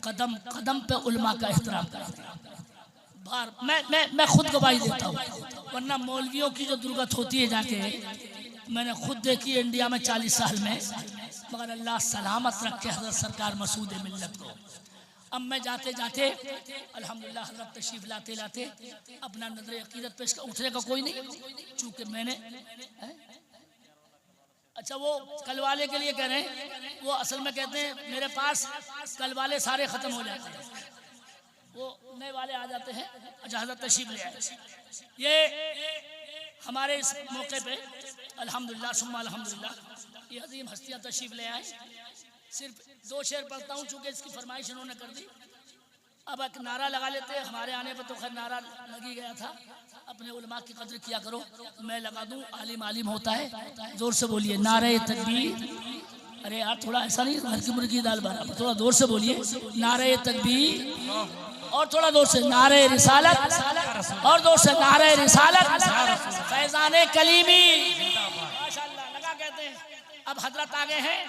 S1: कदम कदम पे उलमा का एहतराम करते हैं। मैं खुद गवाही देता हूँ, वरना मौलवियों की जो दुर्गत होती है जाके मैंने खुद देखी है इंडिया में 40 साल में। मगर अल्लाह सलामत रखे हज़रत सरकार मसूद मिल्लत को। अब मैं जाते जाते अल्हम्दुलिल्लाह हज़रत तशरीफ़ लाते लाते अपना नजर अक़ीदत पेश कर, उठने का कोई नहीं चूँकि मैंने अच्छा वो कल वाले के लिए कह रहे हैं, वो असल में कहते हैं मेरे पास कल वाले सारे ख़त्म हो जाते हैं, वो नए वाले आ जाते हैं। अच्छा हज़रत तशरीफ़ ले आए। ये हमारे इस मौके पे अल्हम्दुलिल्लाह सुम्मा अल्हम्दुलिल्लाह ये अजीम हस्तियाँ तशरीफ़ ले आए। सिर्फ 2 शेर पढ़ता हूँ चूँकि इसकी फरमाइश इन्होंने कर दी। अब एक नारा लगा लेते हैं, हमारे आने पर तो खैर नारा लगी गया था, अपने उलमा की कद्र किया करो। मैं लगा दूँ, आलिम आलिम होता है। जोर से बोलिए नारे तकबीर। अरे यार थोड़ा ऐसा नहीं, घर की मुर्गी दाल बराबर, थोड़ा जोर से बोलिए नारे तकबीर और थोड़ा जोर से नारे रिसालत और जोर से नारे रिसालत फैज़ाने कलीमी। माशाअल्लाह लगा कहते हैं। अब हजरत आ गए हैं,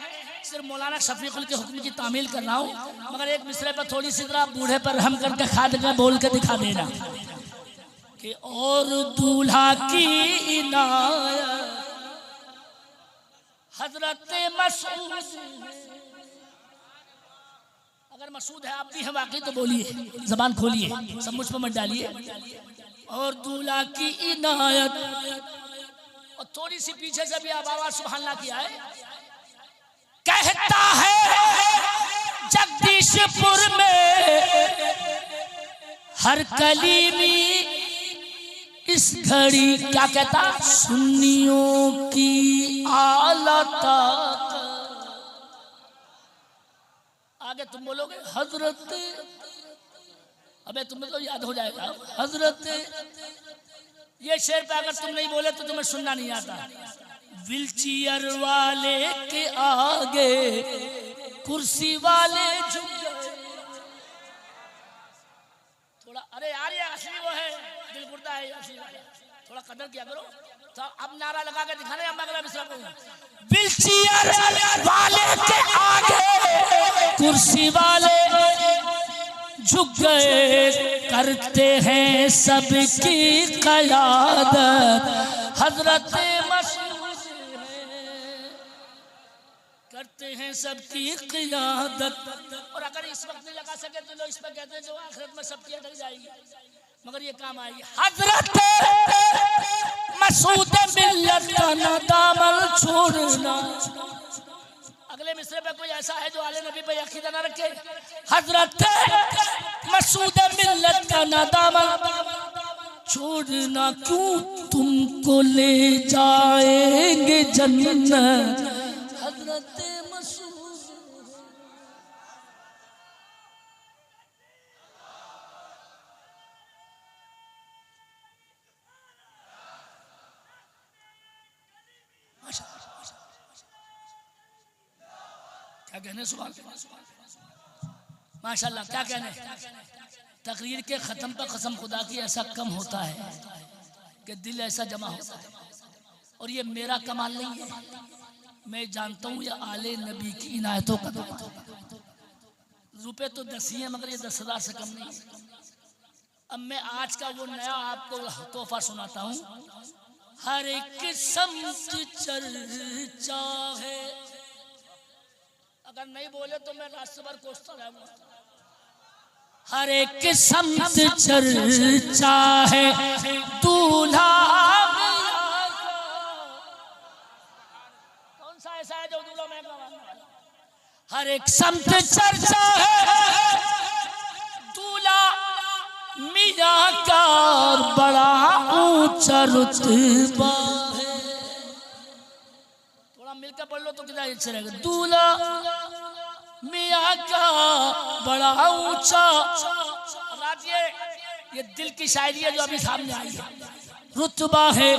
S1: सिर्फ मौलाना शफीकुल के हुक्म की तामील कर रहा हूँ, मगर एक मिसरे पर थोड़ी सी तरह बूढ़े पर रहम करके खाद का बोल के दिखा देना कि और दूल्हा की इनायत हजरत मसूद। अगर मसूद है आप भी हैं वाकई तो बोलिए, जबान खोलिए, सब मुझ पर मत डालिए। और दूल्हा की इनायत और थोड़ी सी पीछे से भी आप आवाज सुभान अल्लाह की आए। कहता है जगदीशपुर में हर कलीमी इस घड़ी क्या कहता, सुन्नियों की आलता। आगे तुम बोलोगे हजरत, अबे तुम्हें तो याद हो जाएगा हजरत। ये शेर पे अगर तुम नहीं बोले तो तुम्हें सुनना नहीं आता। व्हीलचेयर वाले के आगे कुर्सी वाले झुक गए। थोड़ा अरे यार ये असली वो है, दिल गुर्दा है असली वाला, थोड़ा कदर किया करो। तो अब नारा लगा के दिखाने हम अगला मिसरा को। व्हीलचेयर वाले के आगे कुर्सी वाले झुक गए, करते हैं सबकी क़यादत, हजरत मशहूर करते हैं सबकी क़यादत। और अगर इस वक्त नहीं लगा सके तो लोग इस पर कहते हैं जो आखिरत में सबकी अटक जाएगी, मगर ये काम आएगी। हजरत मसूद मिल्लत का ना दामन छोड़ना। अगले मिसरे पे कोई ऐसा है जो आले नबी पे अकीदा न रखे। हजरत मसूद मिल्लत का ना दामन छोड़ना, क्यों तुमको ले जाएंगे जन्नत, हजरत मसूद। क्या कहने सुभान माशाल्लाह, क्या कहने। तकरीर के ख़त्म पर कसम खुदा की ऐसा कम होता है कि दिल ऐसा जमा होता है। और ये मेरा कमाल नहीं है, मैं जानता हूँ ये आले नबी की इनायतों का दौर। रुपए तो 10 ही है मगर ये 10,000 से कम नहीं है। अब मैं आज का वो नया आपको तोहफा सुनाता हूँ। हर एक समत चर्चा है, अगर नहीं बोले तो मैं रास्ते भर कोसता रहूंगा। हर एक समत चर्चा है, दूल्हा कौन सा ऐसा है जो दूल्हा महंगा मांगने वाला। हर एक समत चर्चा है, दूल्हा मियां का बड़ा ऊंचा रुतबा है। थोड़ा मिलकर पढ़ लो तो कितना अच्छा रहेगा। दूल्हा मियां का बड़ा ऊंचा, ये दिल की शायरी है जो अभी सामने आई है। रुतबा है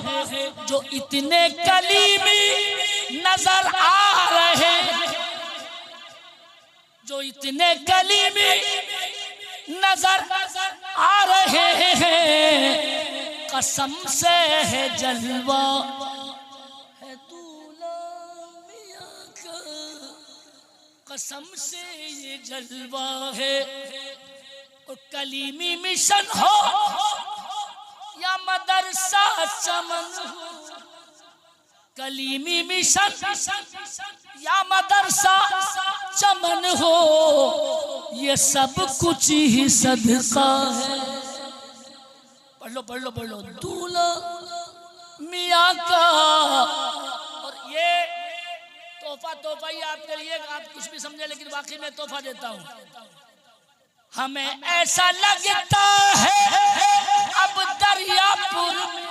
S1: जो इतने कलीमी नजर आ रहे, जो इतने कलीमी नजर आ रहे हैं, कसम से है जलवा है दूल्हा मियां का, कसम से ये जलवा है। और कलीमी मिशन हो या मदरसा चमन हो, कलीमी मिशन या मदरसा चमन हो, ये सब कुछ ही सदका है। पढ़ लो पढ़ लो पढ़ लो। दूल्हा मियां का। और ये तोहफा ही आपके लिए, आप कुछ भी समझे लेकिन वाकई में तोहफा देता हूँ। हमें ऐसा लगता है अब दरियापुर में,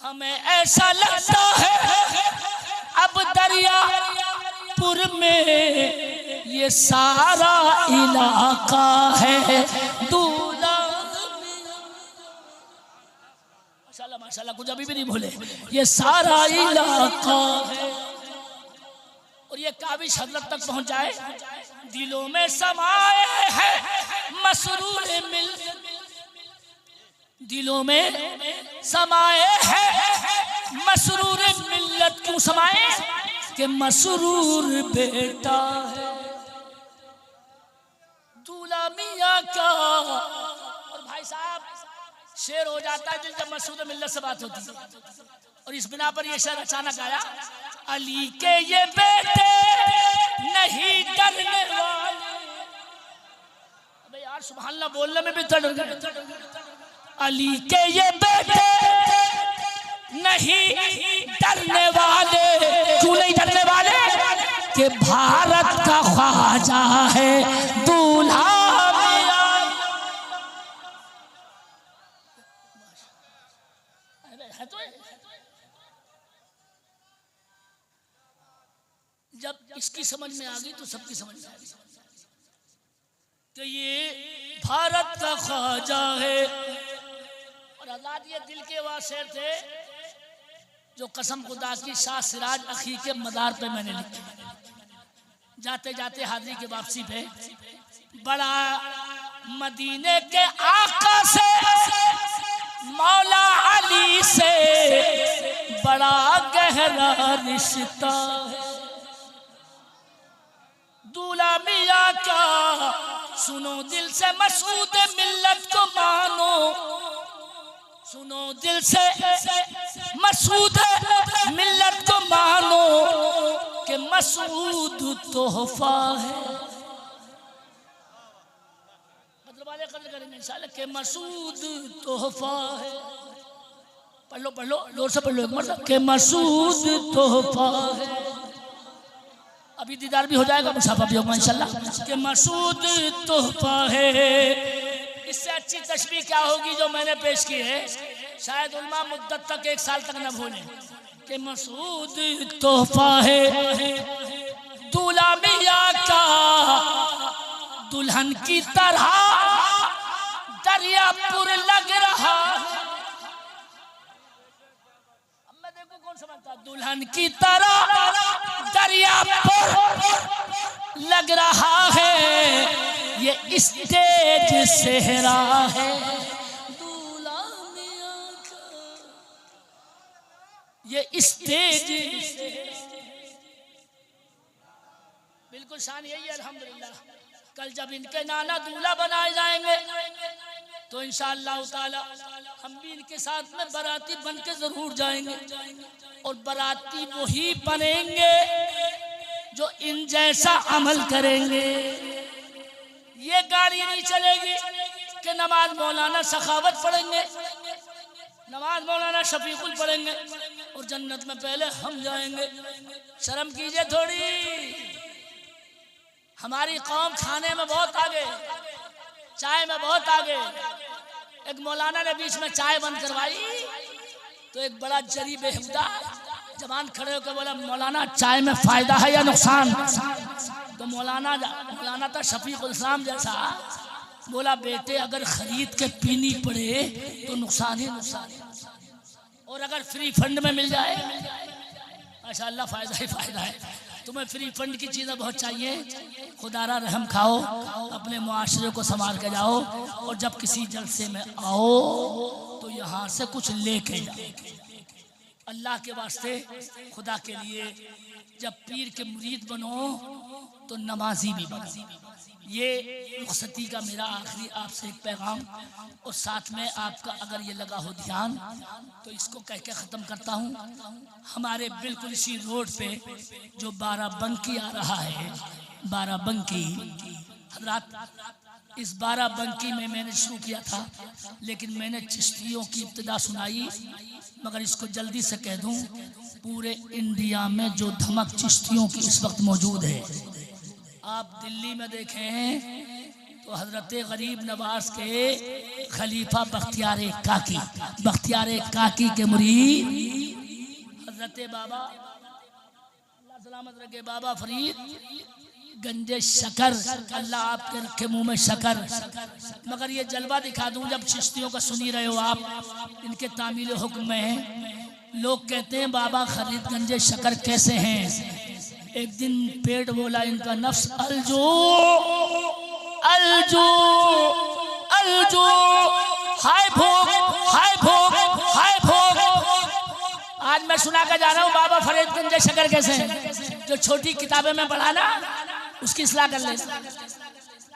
S1: हमें ऐसा लगता है अब दरियापुर में, ये सारा इलाका है दूल्हा। माशाल्लाह माशाल्लाह, कुछ अभी भी नहीं भूले। ये सारा इलाका है। और ये काबिश हजरत तक पहुंच जाए, दिलों में समाए है मसरूर मिल, दिलों में समाए है मसरूर मिल्लत। क्यों समाए कि मसरूर बेटा है दूल्हा मियां का। और भाई साहब शेर हो जाता है जब मसरूर मिल्लत से बात होती है। और इस बिना पर ये शेर अचानक आया, अली के ये बेटे नहीं डरने वाले। अबे यार सुभान अल्लाह बोलने में भी डर गए। अली के ये बेटे नहीं डरने वाले। क्यों नहीं डरने वाले? कि भारत का ख्वाजा है दूल्हा मियां। इसकी समझ में आ गई तो सबकी समझ में आ गई कि ये भारत का ख्वाजा है। और आजाद ये दिल के वासे थे जो कसम खुदा की शाह सिराज अखी के मदार पे मैंने लिखे। जाते जाते हाजिरी की वापसी पे बड़ा मदीने के आका से मौला अली से बड़ा गहरा रिश्ता है। दूल्हा मियाँ का सुनो दिल से मसूद मिल्लत को मानो, सुनो दिल से मसूद मिल्लत को मानो कि मसूद तोहफा है। मतलब वाले कदर करेंगे इंशाल्लाह कि मसूद तोहफा है। पढ़ लो जोर से पढ़ लो एक मरतबा कि मसूद तोहफा है। अभी दीदार भी हो जाएगा, मुसाफा भी होगा इंशाल्लाह। कि मसूद तोहफा है। इससे अच्छी तशबीह क्या होगी जो मैंने पेश की है, शायद उल्मा मुद्दत तक 1 साल तक न भूलें। कि मसूद तोहफा है दूल्हा मियाँ का दुल्हन की तरह दरियापुर लग रहा। अब मैं देखो कौन समझता, दुल्हन की तरह दरियापुर लग रहा है। ये स्टेज सेहरा है दूल्हा मियाँ का, ये स्टेज बिल्कुल शान यही है। अल्हम्दुलिल्लाह कल जब इनके नाना दूल्हा बनाए जाएंगे तो इंशाअल्लाह ताला हम भी इनके साथ में बाराती बन के जरूर जाएंगे। और बाराती वही बनेंगे जो इन जैसा अमल करेंगे। ये गाड़ी नहीं चलेगी कि नमाज मौलाना सखावत पढ़ेंगे, नमाज मौलाना शफीकुल पढ़ेंगे और जन्नत में पहले हम जाएंगे। शर्म कीजिए थोड़ी। हमारी कौम खाने में बहुत आगे, चाय में बहुत आगे। एक मौलाना ने बीच में चाय बंद करवाई तो एक बड़ा जरी बेहुदा जवान खड़े होकर बोला, मौलाना चाय में फायदा है या नुकसान? तो मौलाना था शफीकुल इस्लाम जैसा, बोला बेटे अगर खरीद के पीनी पड़े तो नुकसान ही नुकसान, और अगर फ्री फंड में मिल जाए माशाअल्लाह फायदा ही फायदा है। तुम्हें फ्री फंड की चीज़ें बहुत चाहिए, खुदारा रहम खाओ, अपने मुआशरे को संभाल के जाओ, और जब किसी जलसे में आओ तो यहाँ से कुछ लेके जाओ। अल्लाह के वास्ते खुदा के लिए जब पीर के मुरीद बनो तो नमाजी भी बनो। ये रुखसती का मेरा आखिरी आपसे एक पैगाम, और साथ में आपका अगर ये लगा हो ध्यान तो इसको कह के ख़त्म करता हूँ। हमारे बिल्कुल इसी रोड पे जो बाराबंकी आ रहा है, बाराबंकी हज़रात, इस बाराबंकी में मैंने शुरू किया था, लेकिन मैंने चिश्तियों की इब्तिदा सुनाई, मगर इसको जल्दी से कह दूं, पूरे इंडिया में जो धमक चिश्तियों की इस वक्त मौजूद है, आप दिल्ली में देखें तो हजरत गरीब नवाज के खलीफा बख्तियार काकी के मुरीद हजरत बाबा अल्लाह सलामत रखे, बाबा फरीद गंजे शकर, अल्लाह आपके रखे मुंह में शकर। मगर ये जलवा दिखा दूं, जब चिश्तियों का सुनी रहे हो आप, इनके तामील हुक्म में लोग कहते हैं बाबा फरीद गंजे शकर कैसे हैं। एक दिन पेट बोला इनका नफ्स, अलजो अलजो अलजो, हाय भोग हाय भोग हाय भोग। आज मैं सुना कर जा रहा हूँ बाबा फरीद गंजे शकर कैसे हैं, जो छोटी किताबें में पढ़ा ना उसकी इस्लाह कर ले।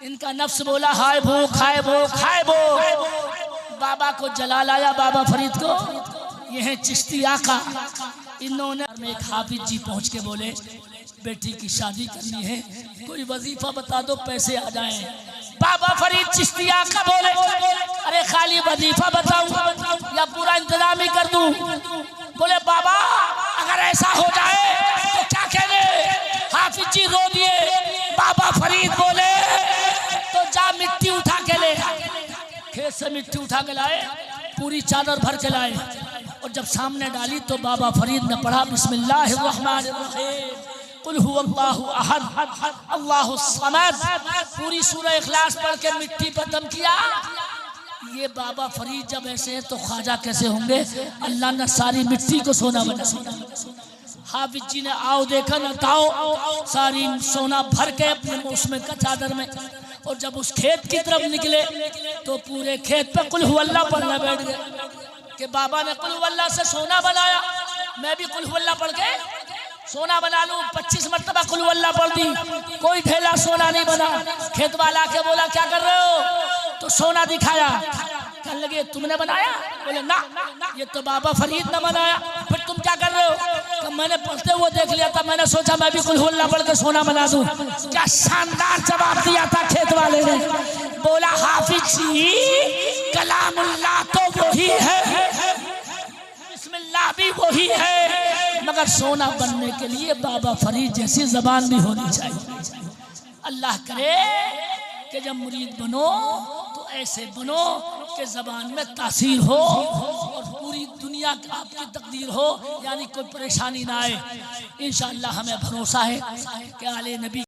S1: इनका नफ्स बोला हाय भूख हाय भूख हाय भूख। बाबा को जला लाया, बाबा फरीद को, ये है चिश्ती आका। इन्होंने एक हाफिज जी पहुंच के बोले बेटी की शादी करनी है, कोई वजीफा बता दो पैसे आ जाएं। बाबा फरीद चिश्ती आका बोले अरे खाली वजीफा बताऊं या पूरा इंतजाम ही कर दूं? बोले बाबा अगर ऐसा हो जाए तो क्या कहने। हाफिज जी रो दिए। बाबा फरीद बोले तो जा मिट्टी उठा के ले। खेत से मिट्टी उठा के लाए, पूरी चादर भर के लाए, और जब सामने डाली तो बाबा फरीद ने पढ़ा बिस्मिल्लाहिर्रहमानिर्रहीम कुल हुवल्लाहु अहद अल्लाहु समद, पूरी सूरह इखलास पढ़ के मिट्टी पर दम किया। ये बाबा फरीद जब ऐसे हैं तो ख्वाजा कैसे होंगे? अल्लाह ने सारी मिट्टी को सोना बना दिया। हाफिज जी ने आओ देखा न ताओ सारी सोना भर के अपने उसमें का चादर में, और जब उस खेत की तरफ निकले तो पूरे खेत पे कुल हुवल्लाह पढ़ने बैठ गए कि बाबा ने कुल हुवल्लाह से सोना बनाया, मैं भी कुल हुवल्लाह पढ़ के सोना बना लूं। 25 मरतबा कुल हुवल्लाह पढ़ दी, कोई ढेला सोना नहीं बना। खेत वाला के बोला क्या कर रहे हो? तो सोना दिखाया। कहने लगे तुमने बनाया? बोले ना, ये तो बाबा फरीद ने बनाया। फिर तुम क्या कर रहे हो? तो मैंने पढ़ते हुए देख लिया था, मैंने सोचा मैं भी कुल हुवल्लाह पढ़ के सोना बना दूं। क्या शानदार जवाब दिया था खेत वाले ने। बोला हाफिज जी कलामुल्लाह तो वही है, बिस्मिल्लाह भी वही है, मगर सोना बनने के लिए बाबा फरीद जैसी जबान भी होनी चाहिए। अल्लाह करे कि जब मुरीद बनो तो ऐसे बनो कि जबान में तासीर हो और पूरी दुनिया की आपकी तकदीर हो, यानी कोई परेशानी ना आए। इंशाअल्लाह हमें भरोसा है कि आले नबी